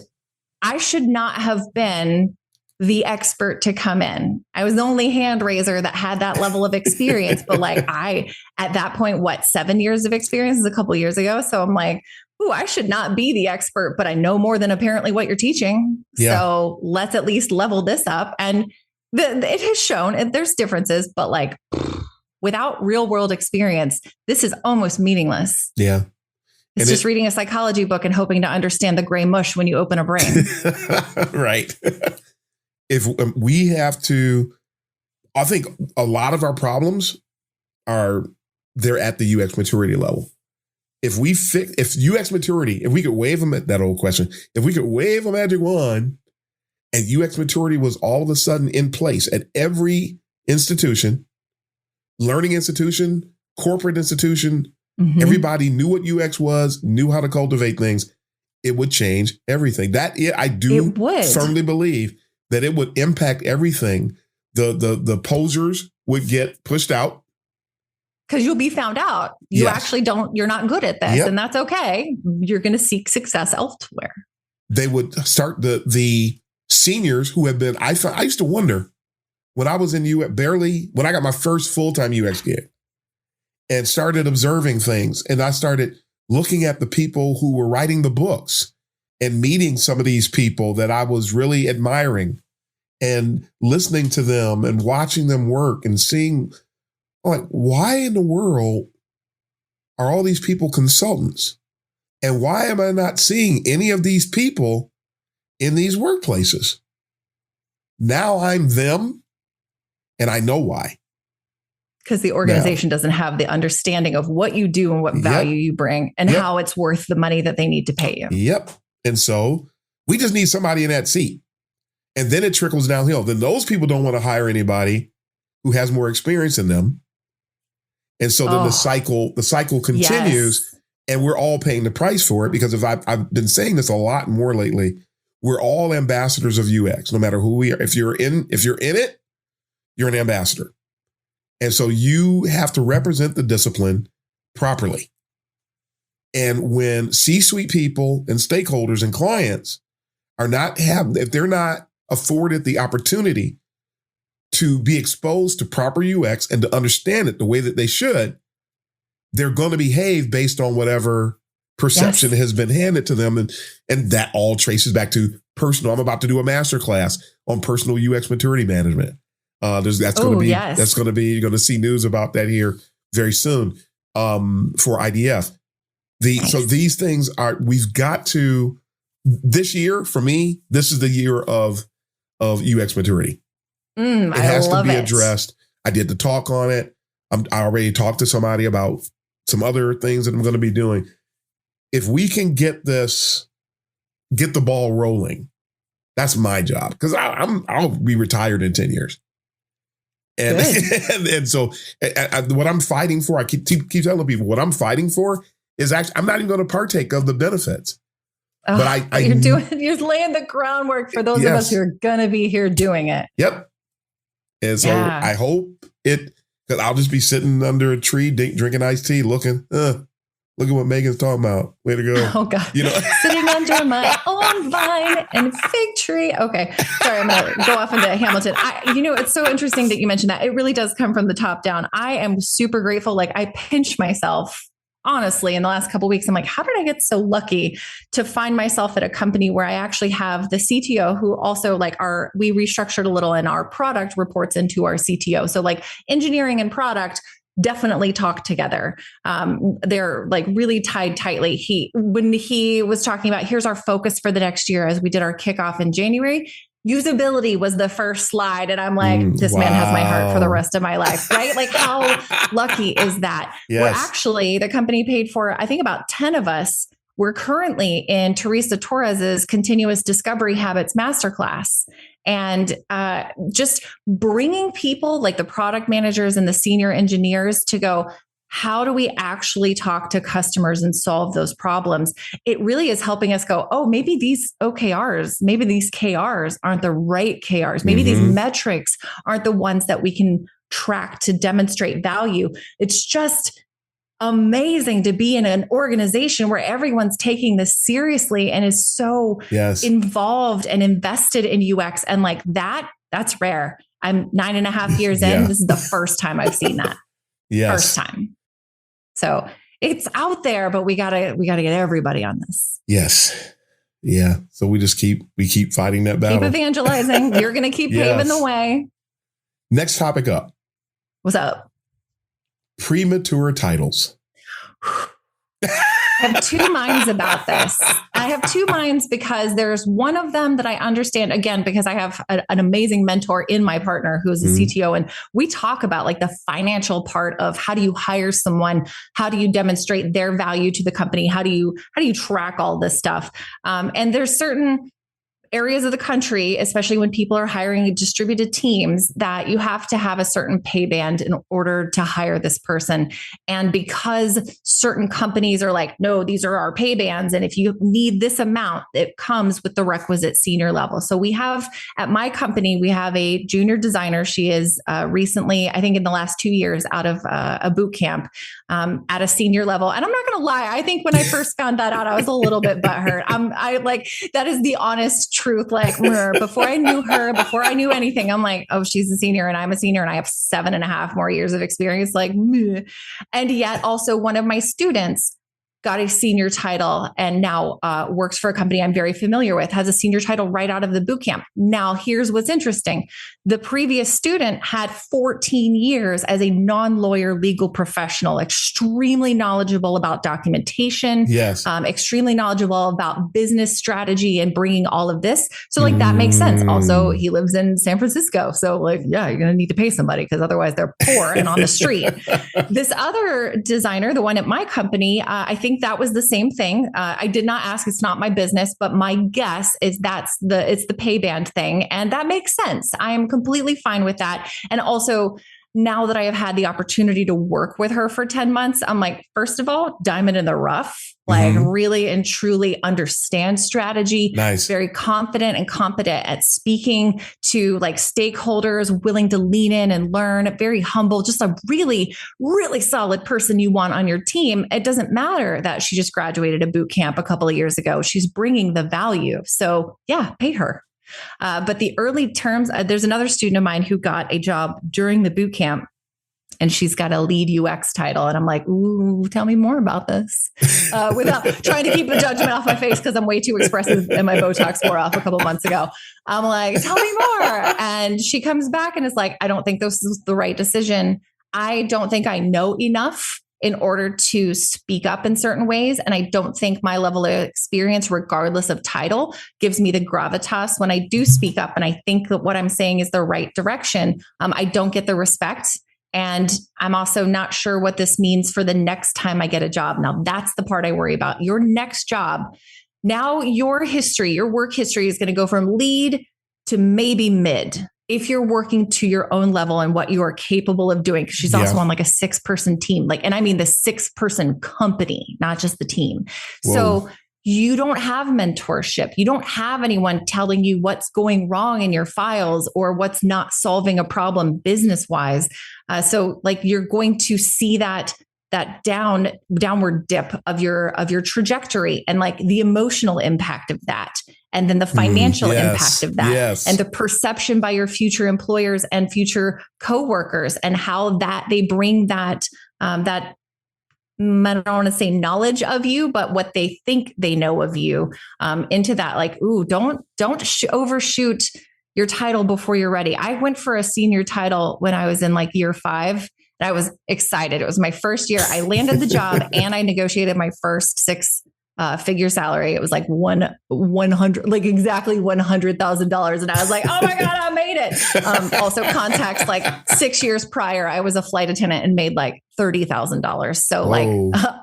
I should not have been the expert to come in. I was the only hand raiser that had that level of experience, but like at that point, 7 years of experience is a couple of years ago. So I'm like, ooh, I should not be the expert, but I know more than apparently what you're teaching. Yeah. So let's at least level this up. And it has shown, and there's differences, but like without real world experience, this is almost meaningless. Yeah. It's just reading a psychology book and hoping to understand the gray mush when you open a brain. Right. If we have to, I think a lot of our problems they're at the UX maturity level. If UX maturity, if we could wave them at that old question, if we could wave a magic wand and UX maturity was all of a sudden in place at every institution, learning institution, corporate institution, everybody knew what UX was, knew how to cultivate things, it would change everything. I do firmly believe that it would impact everything. The posers would get pushed out. Because you'll be found out. You're not good at this. And that's okay. You're going to seek success elsewhere. They would start the seniors who have been, I used to wonder when I was in UX, when I got my first full-time UX gig and started observing things. And I started looking at the people who were writing the books and meeting some of these people that I was really admiring and listening to them and watching them work and seeing, like, why in the world are all these people consultants? And why am I not seeing any of these people in these workplaces? Now I'm them, and I know why. Because the organization doesn't have the understanding of what you do and what value you bring and how it's worth the money that they need to pay you. Yep. And so we just need somebody in that seat. And then it trickles downhill. Then those people don't want to hire anybody who has more experience than them. And so then the cycle continues, and we're all paying the price for it, because I've been saying this a lot more lately. We're all ambassadors of UX, no matter who we are. If you're in it, you're an ambassador. And so you have to represent the discipline properly. And when C-suite people and stakeholders and clients if they're not afforded the opportunity to be exposed to proper UX and to understand it the way that they should, they're going to behave based on whatever perception has been handed to them. And that all traces back to personal. I'm about to do a masterclass on personal UX maturity management. You're going to see news about that here very soon for IDF. So these things we've got to, this year, for me, this is the year of UX maturity. It has to be addressed. I did the talk on it. I already talked to somebody about some other things that I'm going to be doing. If we can get the ball rolling, that's my job, because I'll be retired in 10 years. And so what I'm fighting for, I keep telling people, what I'm fighting for is actually, I'm not even going to partake of the benefits. But you're laying the groundwork for those of us who are going to be here doing it. Yep. And so I hope because I'll just be sitting under a tree, drinking iced tea, looking at what Maigen's talking about. Way to go. Oh, God. Sitting under my own vine and fig tree. Okay. Sorry, I'm going to go off into Hamilton. It's so interesting that you mentioned that. It really does come from the top down. I am super grateful. Like, I pinch myself, honestly, in the last couple of weeks. I'm like, how did I get so lucky to find myself at a company where I actually have the CTO who also we restructured a little, and our product reports into our CTO. So like engineering and product definitely talk together. They're like really tied tightly. When he was talking about, here's our focus for the next year, as we did our kickoff in January, usability was the first slide. And I'm like, this man has my heart for the rest of my life, right? Like, how lucky is that? Yes. We're actually, the company paid for, I think, about 10 of us. We're currently in Teresa Torres's Continuous Discovery Habits Masterclass. And just bringing people like the product managers and the senior engineers to go, how do we actually talk to customers and solve those problems? It really is helping us go, oh, maybe these OKRs, maybe these KRs aren't the right KRs. Maybe these metrics aren't the ones that we can track to demonstrate value. It's just amazing to be in an organization where everyone's taking this seriously and is so involved and invested in UX. And like that's rare. I'm 9.5 years in. This is the first time I've seen that. First time. So it's out there, but we gotta get everybody on this. Yes. Yeah. So we keep fighting that battle. Keep evangelizing. You're going to keep paving the way. Next topic up. What's up? Premature titles. I have two minds about this. I have two minds because there's one of them that I understand, again, because I have an amazing mentor in my partner who's a CTO. And we talk about like the financial part of how do you hire someone? How do you demonstrate their value to the company? How do you track all this stuff? And there's certain areas of the country, especially when people are hiring distributed teams, that you have to have a certain pay band in order to hire this person. And because certain companies are like, no, these are our pay bands. And if you need this amount, it comes with the requisite senior level. So we have at my company, we have a junior designer. She is recently, I think in the last 2 years, out of a boot camp at a senior level. And I'm not going to lie. I think when I first found that out, I was a little bit butthurt. I like, that is the honest truth. Like before I knew her, before I knew anything, I'm like, oh, she's a senior and I'm a senior and I have 7.5 more years of experience. Like, meh. And yet also one of my students got a senior title and now works for a company I'm very familiar with, has a senior title right out of the boot camp. Now, here's what's interesting. The previous student had 14 years as a non-lawyer legal professional, extremely knowledgeable about documentation, yes, extremely knowledgeable about business strategy and bringing all of this. So like that makes sense. Also, he lives in San Francisco. So like, yeah, you're going to need to pay somebody because otherwise they're poor and on the street. This other designer, the one at my company, I think that was the same thing. I did not ask. It's not my business, but my guess is it's the pay band thing. And that makes sense. I am completely fine with that. And also now that I have had the opportunity to work with her for 10 months, I'm like, first of all, diamond in the rough, like really and truly understand strategy, nice, very confident and competent at speaking to like stakeholders, willing to lean in and learn, very humble, just a really, really solid person you want on your team. It doesn't matter that she just graduated a boot camp a couple of years ago. She's bringing the value. So yeah, pay her. But the early terms, there's another student of mine who got a job during the boot camp and she's got a lead UX title. And I'm like, ooh, tell me more about this without trying to keep the judgment off my face because I'm way too expressive and my Botox wore off a couple months ago. I'm like, tell me more. And she comes back and is like, I don't think this is the right decision. I don't think I know enough in order to speak up in certain ways. And I don't think my level of experience, regardless of title, gives me the gravitas when I do speak up. And I think that what I'm saying is the right direction. I don't get the respect. And I'm also not sure what this means for the next time I get a job. Now, that's the part I worry about. Your next job. Now, your work history is going to go from lead to maybe mid. If you're working to your own level and what you are capable of doing, because she's also on like a 6-person team, like, and I mean the 6-person company, not just the team. Whoa. So you don't have mentorship. You don't have anyone telling you what's going wrong in your files or what's not solving a problem business-wise. So like you're going to see that downward dip of your trajectory and like the emotional impact of that. And then the financial impact of that and the perception by your future employers and future coworkers and how that they bring that I don't want to say knowledge of you, but what they think they know of you into that. Like, ooh, don't overshoot your title before you're ready. I went for a senior title when I was in like year 5. And I was excited. It was my first year. I landed the job and I negotiated my first 6-figure salary. It was like 100, like exactly $100,000. And I was like, oh my God, I made it. Also context, like 6 years prior, I was a flight attendant and made like $30,000. So like,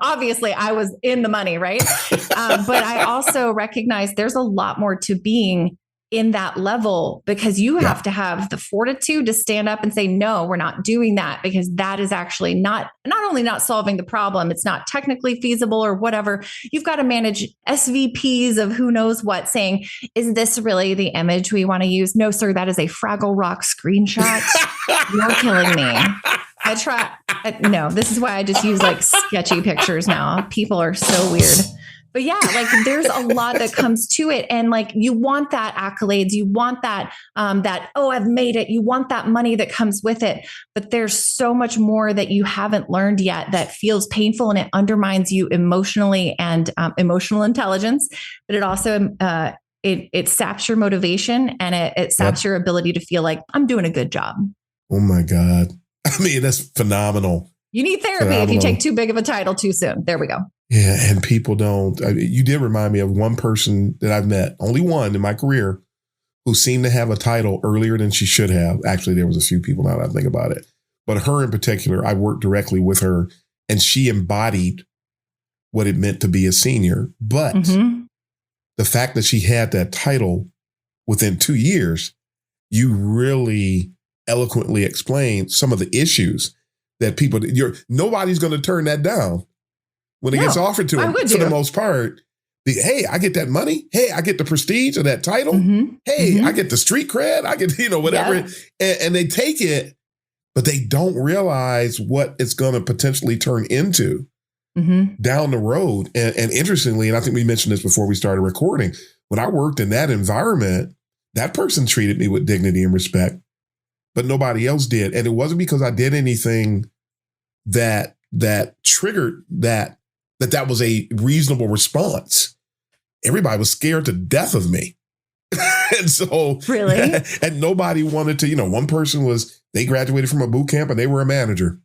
obviously I was in the money, right? But I also recognize there's a lot more to being in that level because you have to have the fortitude to stand up and say, no, we're not doing that because that is actually not only not solving the problem, it's not technically feasible or whatever. You've got to manage SVPs of who knows what saying, is this really the image we want to use? No, sir, that is a Fraggle Rock screenshot. You're killing me. No, this is why I just use like sketchy pictures now. People are so weird. But yeah, like there's a lot that comes to it. And like, you want that accolades, you want that, oh, I've made it. You want that money that comes with it. But there's so much more that you haven't learned yet that feels painful and it undermines you emotionally and emotional intelligence. But it also, it saps your motivation and it saps your ability to feel like I'm doing a good job. Oh my God. I mean, that's phenomenal. You need therapy if you take too big of a title too soon. There we go. Yeah. And people don't, you did remind me of one person that I've met, only one in my career, who seemed to have a title earlier than she should have. Actually, there was a few people now that I think about it, but her in particular, I worked directly with her and she embodied what it meant to be a senior. But the fact that she had that title within 2 years, you really eloquently explained some of the issues that people, nobody's going to turn that down when it gets offered to them for the most part. Hey, I get that money. Hey, I get the prestige of that title. Hey, I get the street cred. I get, whatever. Yeah. And they take it, but they don't realize what it's going to potentially turn into down the road. And interestingly, and I think we mentioned this before we started recording, when I worked in that environment, that person treated me with dignity and respect, but nobody else did. And it wasn't because I did anything that triggered that was a reasonable response. Everybody was scared to death of me. And so, really? And nobody wanted to, one person they graduated from a boot camp and they were a manager.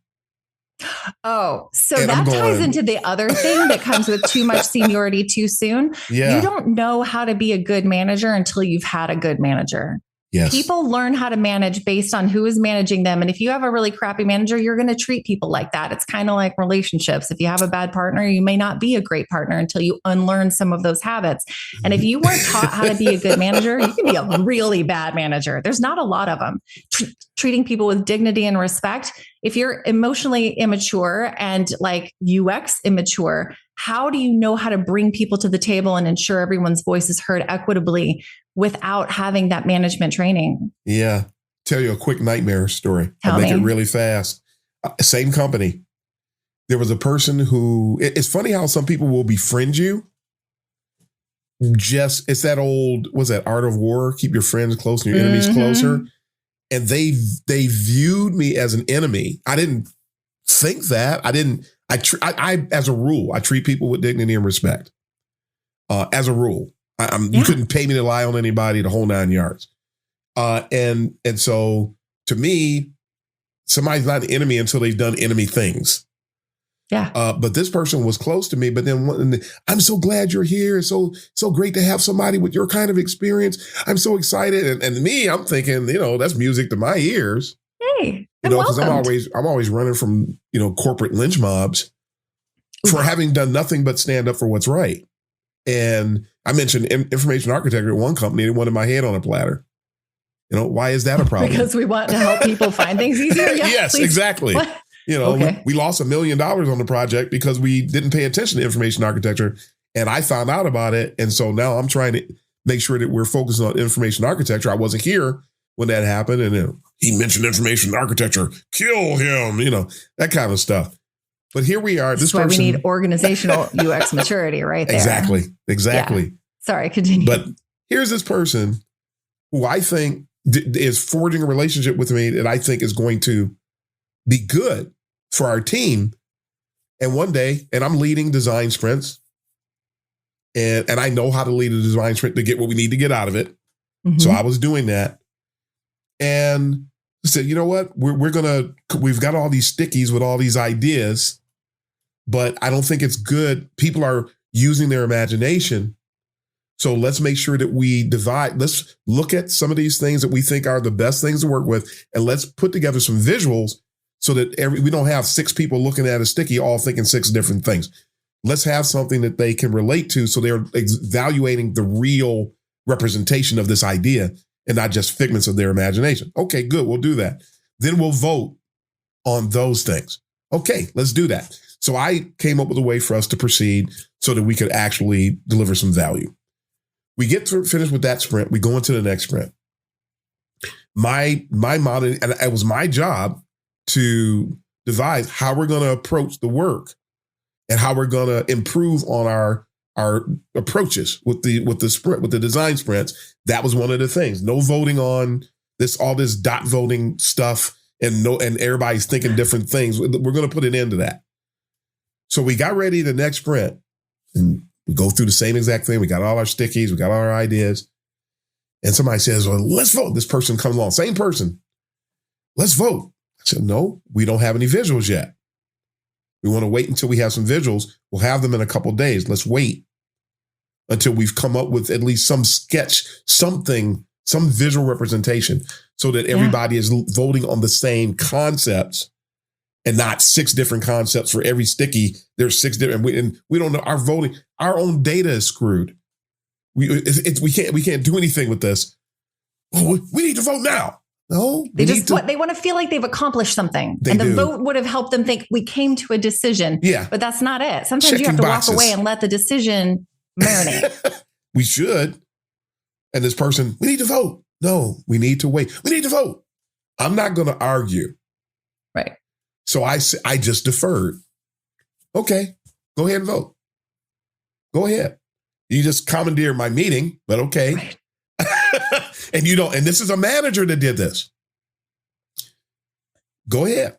Oh, so and that ties into the other thing that comes with too much seniority too soon. Yeah. You don't know how to be a good manager until you've had a good manager. Yes. People learn how to manage based on who is managing them. And if you have a really crappy manager, you're going to treat people like that. It's kind of like relationships. If you have a bad partner, you may not be a great partner until you unlearn some of those habits. And if you weren't taught how to be a good manager, you can be a really bad manager. There's not a lot of them. Treating people with dignity and respect. If you're emotionally immature and like UX immature, how do you know how to bring people to the table and ensure everyone's voice is heard equitably without having that management training? Yeah. Tell you a quick nightmare story. I'll make it really fast. Same company. There was a person who, it's funny how some people will befriend you. It's that old, what's that, art of war? Keep your friends close and your enemies closer. And they viewed me as an enemy. I didn't think that. I as a rule, I treat people with dignity and respect. As a rule. You couldn't pay me to lie on anybody, the whole 9 yards. And so to me, somebody's not an enemy until they've done enemy things. Yeah. But this person was close to me, but then I'm so glad you're here. It's so great to have somebody with your kind of experience. I'm so excited. And me, I'm thinking, that's music to my ears. Hey, because I'm always running from, corporate lynch mobs for having done nothing but stand up for what's right. And I mentioned information architecture at one company. They wanted my head on a platter. Why is that a problem? Because we want to help people find things easier. Yeah, yes, please. Exactly. What? We lost $1 million on the project because we didn't pay attention to information architecture. And I found out about it. And so now I'm trying to make sure that we're focused on information architecture. I wasn't here when that happened. And he mentioned information architecture, kill him, that kind of stuff. But here we are. This is why we need organizational UX maturity right there. Exactly. Yeah. Sorry, continue. But here's this person who I think is forging a relationship with me that I think is going to be good for our team. And one day, and I'm leading design sprints, and I know how to lead a design sprint to get what we need to get out of it. So I was doing that. And I said, you know what? We've got all these stickies with all these ideas, but I don't think it's good. People are using their imagination. So let's make sure that we divide. Let's look at some of these things that we think are the best things to work with, and let's put together some visuals so that we don't have 6 people looking at a sticky all thinking 6 different things. Let's have something that they can relate to so they're evaluating the real representation of this idea and not just figments of their imagination. Okay, good. We'll do that. Then we'll vote on those things. Okay, let's do that. So I came up with a way for us to proceed so that we could actually deliver some value. We get finished with that sprint. We go into the next sprint. My model, and it was my job to devise how we're going to approach the work and how we're going to improve on our approaches with the sprint, with the design sprints. That was one of the things. No voting on all this dot voting stuff, and everybody's thinking different things. We're going to put an end to that. So we got ready the next sprint, and we go through the same exact thing. We got all our stickies, we got all our ideas, and somebody says, "Well, let's vote." This person comes along, same person. Let's vote. I said, "No, we don't have any visuals yet." We want to wait until we have some visuals. We'll have them in a couple of days. Let's wait until we've come up with at least some sketch, something, some visual representation so that everybody is voting on the same concepts and not 6 different concepts for every sticky. There's 6 different, and we don't know our voting. Our own data is screwed. We can't do anything with this. Oh, we need to vote now. No, they want to feel like they've accomplished something, and the vote would have helped them think we came to a decision. Yeah, but that's not it. Sometimes you have to walk away and let the decision marinate. We should. And this person, we need to vote. No, we need to wait. We need to vote. I'm not going to argue. Right. So I just deferred. Okay, go ahead and vote. Go ahead. You just commandeered my meeting, but okay. Right. And you don't, and this is a manager that did this. Go ahead.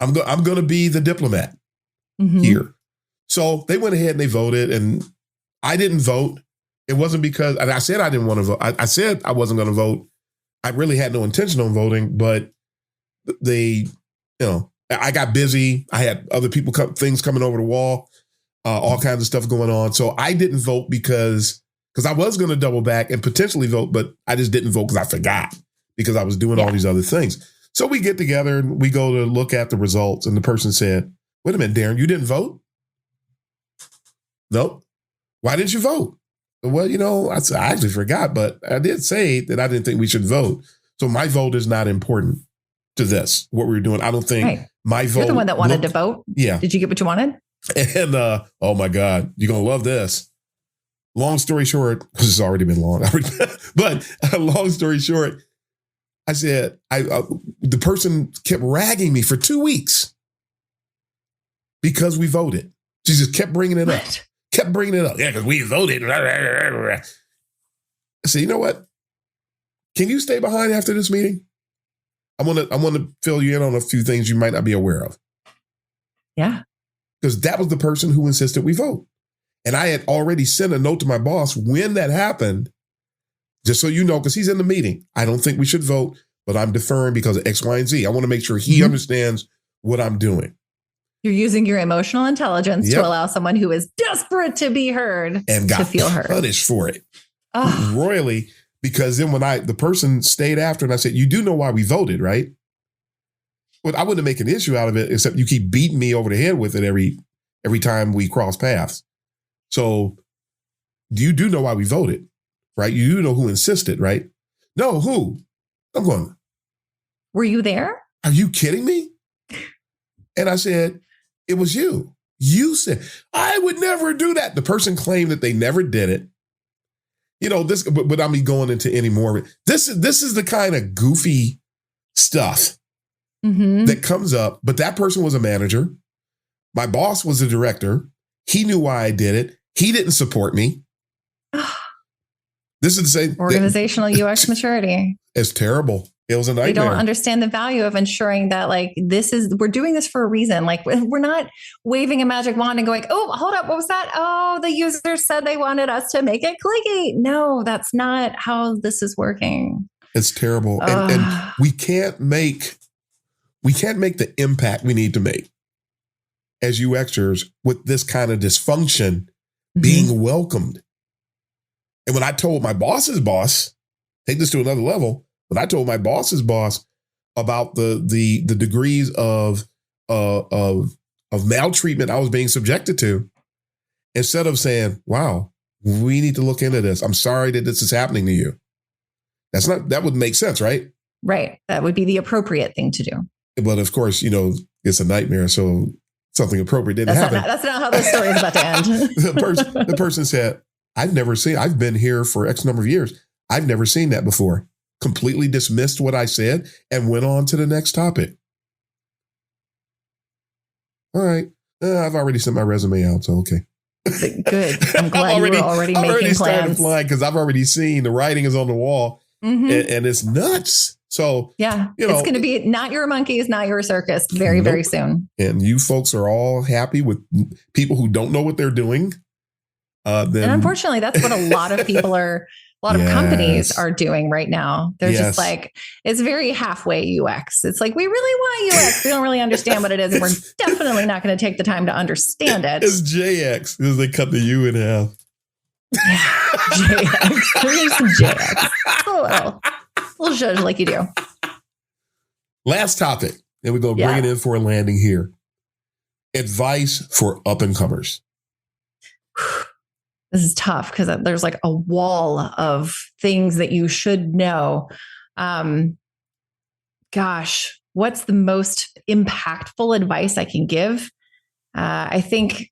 I'm going to be the diplomat here. So they went ahead and they voted, and I didn't vote. It wasn't because, and I said I didn't want to vote. I said I wasn't going to vote. I really had no intention on voting, but I got busy. I had other people, things coming over the wall, all kinds of stuff going on. So I didn't vote because I was going to double back and potentially vote, but I just didn't vote because I forgot because I was doing all these other things. So we get together and we go to look at the results, and the person said, "Wait a minute, Darren, you didn't vote?" "Nope." "Why didn't you vote?" "Well, I actually forgot, but I did say that I didn't think we should vote. So my vote is not important to this, what we were doing. I don't think my vote." You're the one that wanted to vote. Yeah. Did you get what you wanted? And oh my God, you're going to love this. Long story short, because it's already been long, but long story short, I said, the person kept ragging me for 2 weeks because we voted. She just kept bringing it up. Kept bringing it up. Yeah, because we voted. I said, you know what? Can you stay behind after this meeting? I want to fill you in on a few things you might not be aware of. Yeah. Because that was the person who insisted we vote. And I had already sent a note to my boss when that happened, just so you know, because he's in the meeting. I don't think we should vote, but I'm deferring because of X, Y, and Z. I want to make sure he understands what I'm doing. You're using your emotional intelligence to allow someone who is desperate to be heard and got to feel heard. Punished for it royally, because then when the person stayed after and I said, "You do know why we voted, right?" But I wouldn't make an issue out of it, except you keep beating me over the head with it every time we cross paths. So you do know why we voted, right? You do know who insisted, right? "No, who?" I'm going, "Were you there? Are you kidding me?" And I said, "It was you. You said, I would never do that." The person claimed that they never did it. This, but without me going into any more of it, this is the kind of goofy stuff that comes up. But that person was a manager. My boss was a director. He knew why I did it. He didn't support me. This is the same organizational UX maturity. It's terrible. It was a nightmare. They don't understand the value of ensuring that we're doing this for a reason. We're not waving a magic wand and going, "Oh, hold up. What was that? Oh, the user said they wanted us to make it clicky." No, that's not how this is working. It's terrible. And we can't make the impact we need to make as UXers with this kind of dysfunction being welcomed. And when I told my boss's boss, take this to another level, when I told my boss's boss about the degrees of maltreatment I was being subjected to, instead of saying, "Wow, we need to look into this. I'm sorry that this is happening to you." That would make sense, right? Right. That would be the appropriate thing to do. But of course, it's a nightmare. So something appropriate didn't happen. That's not how the story is about to end. The person said, I've been here for X number of years. I've never seen that before. Completely dismissed what I said and went on to the next topic. All right. I've already sent my resume out, so okay. Good. I'm glad you were already making plans. Because I've already seen the writing is on the wall and it's nuts. So, it's going to be not your monkeys, not your circus very, very soon. And you folks are all happy with people who don't know what they're doing. And unfortunately, that's what a lot of people are a lot of companies Yes. are doing right now. They're Yes. just like, it's very halfway UX. It's like, we really want UX. We don't really understand what it is. And we're definitely not going to take the time to understand it. It's JX because they cut the U in half. Yeah, JX. There's some JX. A little judge like you do. Last topic, and we're going to bring it in for a landing here. Advice for up-and-comers. This is tough because there's like a wall of things that you should know. Gosh, what's the most impactful advice I can give? I think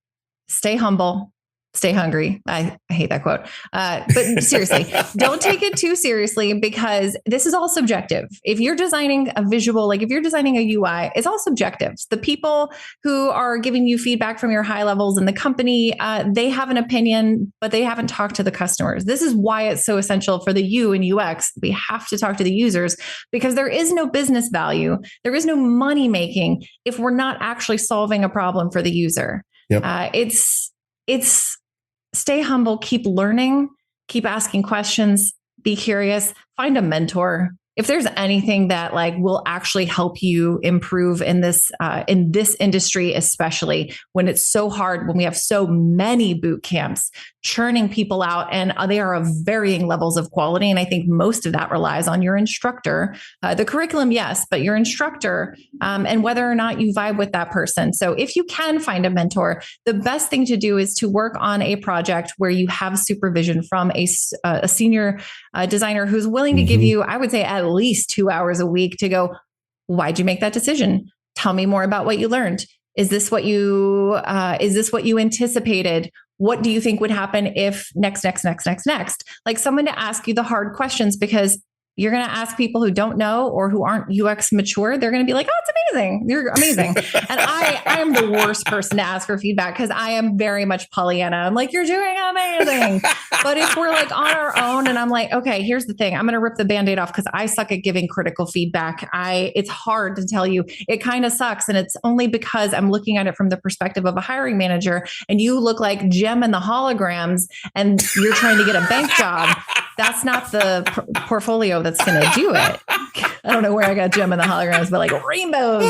stay humble, stay hungry. I hate that quote. But seriously, don't take it too seriously because this is all subjective. If you're designing a visual, like if you're designing a UI, it's all subjective. The people who are giving you feedback from your high levels in the company, they have an opinion, but they haven't talked to the customers. This is why it's so essential for the U in UX. We have to talk to the users because there is no business value. There is no money making if we're not actually solving a problem for the user. Yep. It's stay humble, keep learning, keep asking questions, be curious, find a mentor. If there's anything that like will actually help you improve in this industry, especially when it's so hard, when we have so many boot camps churning people out and they are of varying levels of quality. And I think most of that relies on your instructor, the curriculum, yes, but your instructor and whether or not you vibe with that person. So if you can find a mentor, the best thing to do is to work on a project where you have supervision from a senior designer who's willing to give you, I would say, at least 2 hours a week to go, why'd you make that decision? Tell me more about what you learned. Is this what you anticipated? What do you think would happen if next? Like someone to ask you the hard questions because you're going to ask people who don't know or who aren't UX mature. They're going to be like, oh, it's amazing. You're amazing. And I am the worst person to ask for feedback because I am very much Pollyanna. I'm like, you're doing amazing. But if we're like on our own and I'm like, okay, here's the thing. I'm going to rip the Band-Aid off because I suck at giving critical feedback. It's hard to tell you. It kind of sucks. And it's only because I'm looking at it from the perspective of a hiring manager and you look like Gem and the holograms and you're trying to get a bank job. That's not the portfolio that's going to do it. I don't know where I got Gem and the holograms, but like rainbows.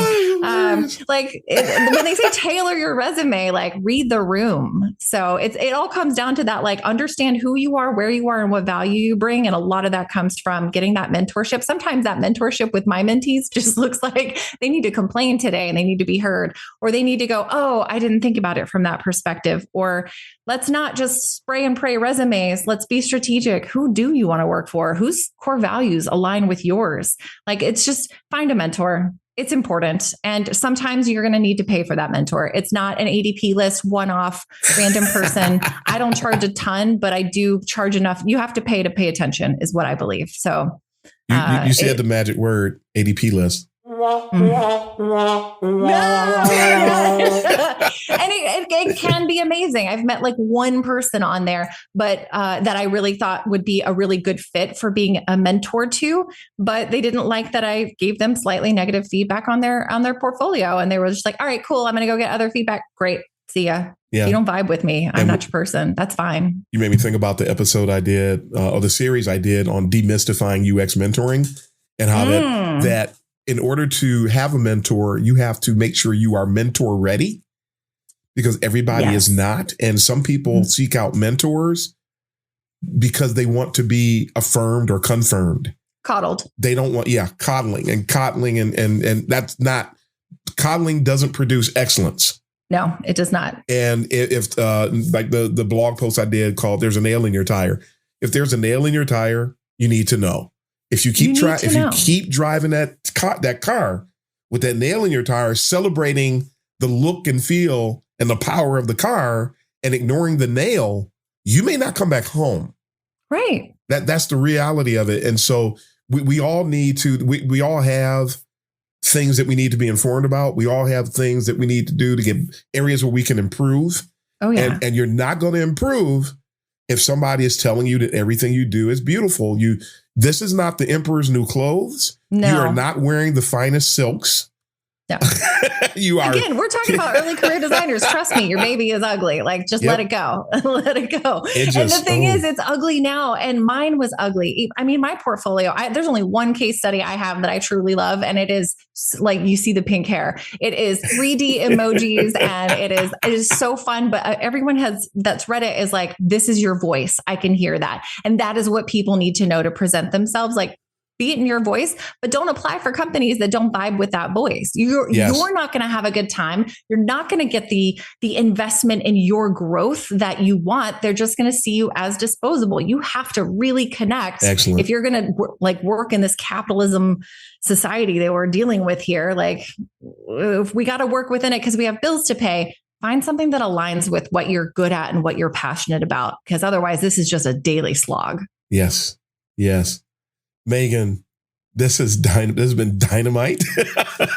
When they say tailor your resume, like read the room. So it all comes down to that, like understand who you are, where you are, and what value you bring. And a lot of that comes from getting that mentorship. Sometimes that mentorship with my mentees just looks like they need to complain today and they need to be heard, or they need to go, oh, I didn't think about it from that perspective. Or let's not just spray and pray resumes. Let's be strategic. Who do you want to work for? Whose core values align with yours? Like, it's just find a mentor. It's important. And sometimes you're going to need to pay for that mentor. It's not an ADP list, one-off, random person. I don't charge a ton, but I do charge enough. You have to pay attention is what I believe. So you said the magic word, ADP list. And it can be amazing. I've met like one person on there, but that I really thought would be a really good fit for being a mentor to, but they didn't like that I gave them slightly negative feedback on their portfolio. And they were just like, all right, cool. I'm going to go get other feedback. Great. See ya. Yeah. If you don't vibe with me, I'm not your person. That's fine. You made me think about the episode I did, or the series I did on demystifying UX mentoring and how that in order to have a mentor, you have to make sure you are mentor ready because everybody is not. And some people seek out mentors because they want to be affirmed or confirmed. Coddled. They don't want, coddling and that's not, coddling doesn't produce excellence. No, it does not. And if like the blog post I did called "There's a Nail in Your Tire," if there's a nail in your tire, you need to know. If you keep you keep driving that car with that nail in your tire, celebrating the look and feel and the power of the car, and ignoring the nail, you may not come back home. Right. That's the reality of it. And so we all need to. We all have things that we need to be informed about. We all have things that we need to do to get areas where we can improve. Oh, yeah. And you're not going to improve if somebody is telling you that everything you do is beautiful. This is not the emperor's new clothes. No. You are not wearing the finest silks. No. You are. Again, we're talking about early career designers. Trust me, your baby is ugly. Like, just let it go. Let it go. And the thing is, it's ugly now. And mine was ugly. I mean, my portfolio, there's only one case study I have that I truly love. And it is like, you see the pink hair. It is 3D emojis and it is so fun. But everyone that's read it is like, this is your voice. I can hear that. And that is what people need to know to present themselves. Like, be it in your voice, but don't apply for companies that don't vibe with that voice. You're not going to have a good time. You're not going to get the investment in your growth that you want. They're just going to see you as disposable. You have to really connect. Excellent. If you're going to work in this capitalism society that we're dealing with here, like, if we got to work within it because we have bills to pay, find something that aligns with what you're good at and what you're passionate about. Because otherwise, this is just a daily slog. Yes. Maigen, this has been dynamite.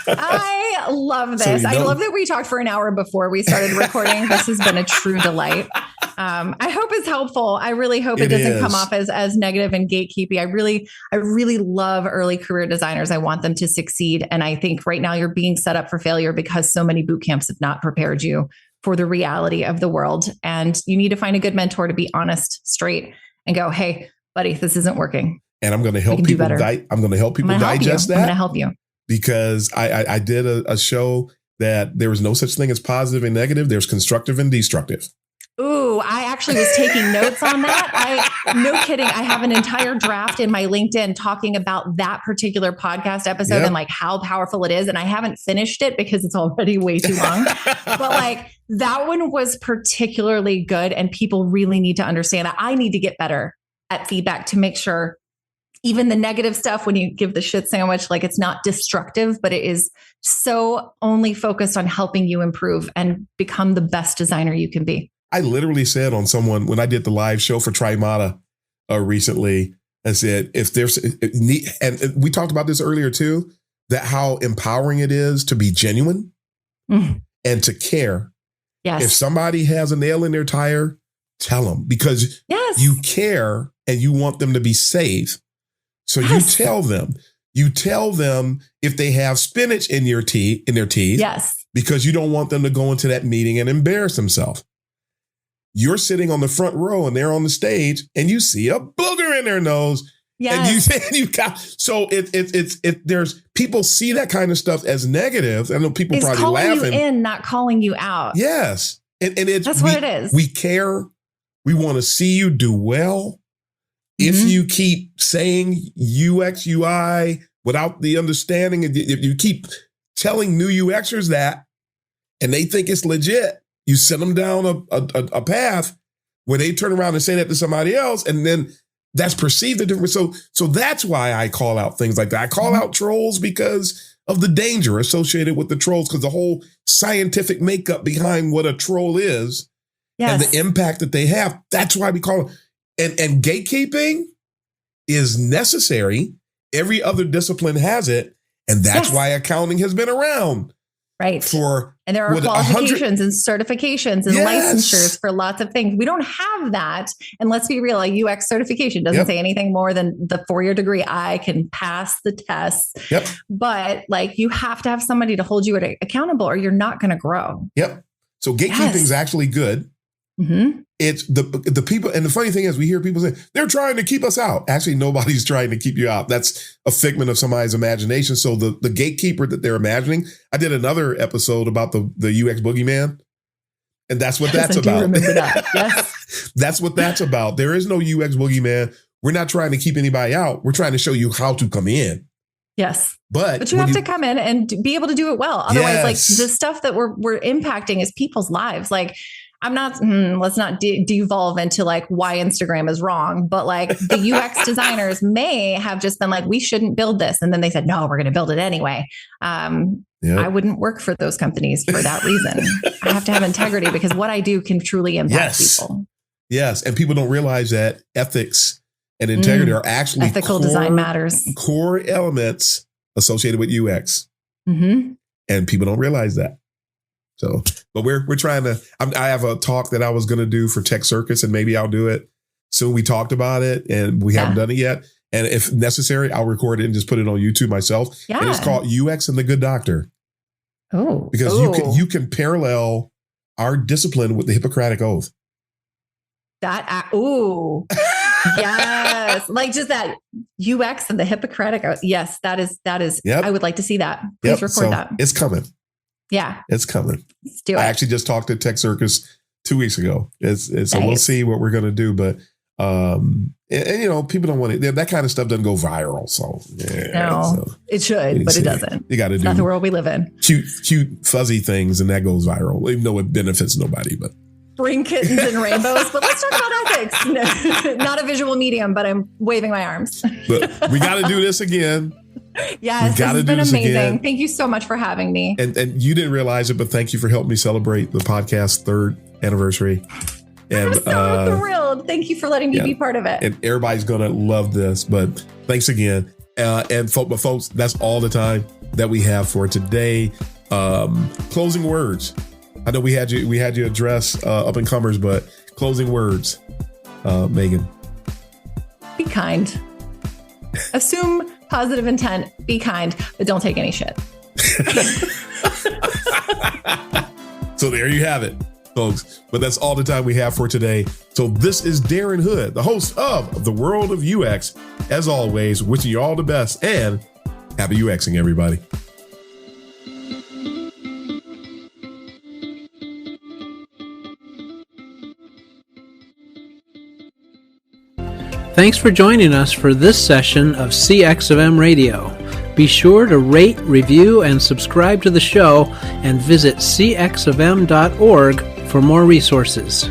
I love this. I love that we talked for an hour before we started recording. This has been a true delight. I hope it's helpful. I really hope it doesn't come off as negative and gatekeepy. I really love early career designers. I want them to succeed. And I think right now you're being set up for failure because so many boot camps have not prepared you for the reality of the world. And you need to find a good mentor to be honest, straight, and go, hey, buddy, this isn't working. And I'm going to help people. I'm going to help people digest that. I'm going to help you because I did a show that there was no such thing as positive and negative. There's constructive and destructive. Ooh, I actually was taking notes on that. No kidding. I have an entire draft in my LinkedIn talking about that particular podcast episode and like how powerful it is. And I haven't finished it because it's already way too long. But like that one was particularly good. And people really need to understand that. I need to get better at feedback to make sure even the negative stuff, when you give the shit sandwich, like it's not destructive, but it is so only focused on helping you improve and become the best designer you can be. I literally said on someone, when I did the live show for Trimata recently, I said, if there's, and we talked about this earlier too, that how empowering it is to be genuine and to care. Yes. If somebody has a nail in their tire, tell them, because you care and you want them to be safe. So you tell them if they have spinach in their teeth, because you don't want them to go into that meeting and embarrass themselves. You're sitting on the front row and they're on the stage and you see a booger in their nose. Yes. And you got, so there's people see that kind of stuff as negative. I know people it's probably calling laughing. You in, not calling you out. Yes. And that's what it is. We care. We want to see you do well. If you keep saying UX, UI without the understanding, if you keep telling new UXers that and they think it's legit, you send them down a path where they turn around and say that to somebody else, and then that's perceived a different. So that's why I call out things like that. I call out trolls because of the danger associated with the trolls, because the whole scientific makeup behind what a troll is and the impact that they have. That's why we call it. And gatekeeping is necessary. Every other discipline has it. And that's why accounting has been around. Right. And there are qualifications and certifications and licensures for lots of things. We don't have that. And let's be real, a UX certification doesn't say anything more than the 4-year degree. I can pass the tests. But like you have to have somebody to hold you accountable or you're not going to grow. So gatekeeping is actually good. It's the people. And the funny thing is we hear people say they're trying to keep us out. Actually, nobody's trying to keep you out. That's a figment of somebody's imagination. So the gatekeeper that they're imagining, I did another episode about the UX boogeyman. And that's what that's about. I do remember that. Yes. That's what that's about. There is no UX boogeyman. We're not trying to keep anybody out. We're trying to show you how to come in. Yes. But you have to come in and be able to do it well. Otherwise, like the stuff that we're impacting is people's lives. Like, I'm not, let's not devolve into like why Instagram is wrong, but like the UX designers may have just been like, we shouldn't build this. And then they said, no, we're going to build it anyway. I wouldn't work for those companies for that reason. I have to have integrity because what I do can truly impact people. Yes. And people don't realize that ethics and integrity are actually ethical design matters. Core elements associated with UX. And people don't realize that. So, but we're trying to, I have a talk that I was going to do for Tech Circus and maybe I'll do it soon. We talked about it and we haven't done it yet. And if necessary, I'll record it and just put it on YouTube myself. And it's called UX and the Good Doctor. Oh, because you can parallel our discipline with the Hippocratic Oath. Yes. Like just that UX and the Hippocratic Oath. Yes, that is, Yep. I would like to see that. Please record that. It's coming. Yeah. It's coming. Let's do it. I actually just talked to Tech Circus 2 weeks ago. So we'll see what we're going to do. But, people don't want it. That kind of stuff doesn't go viral. So, it should, but it doesn't. You got to do not the world we live in. Cute, fuzzy things, and that goes viral, even though it benefits nobody. But bring kittens and rainbows. But let's talk about ethics. No, not a visual medium, but I'm waving my arms. But we got to do this again. Yes, this has been amazing. Again. Thank you so much for having me. And you didn't realize it, but thank you for helping me celebrate the podcast's 3rd anniversary. And I'm so thrilled. Thank you for letting me be part of it. And everybody's going to love this, but thanks again. But folks, that's all the time that we have for today. Closing words. I know we had you address up and comers, but closing words, Maigen. Be kind. Assume positive intent. Be kind, but don't take any shit. So there you have it, folks. But that's all the time we have for today. So this is Darren Hood, the host of The World of UX. As always, wishing you all the best and happy UXing, everybody. Thanks for joining us for this session of CX of M Radio. Be sure to rate, review, and subscribe to the show, and visit cxofm.org for more resources.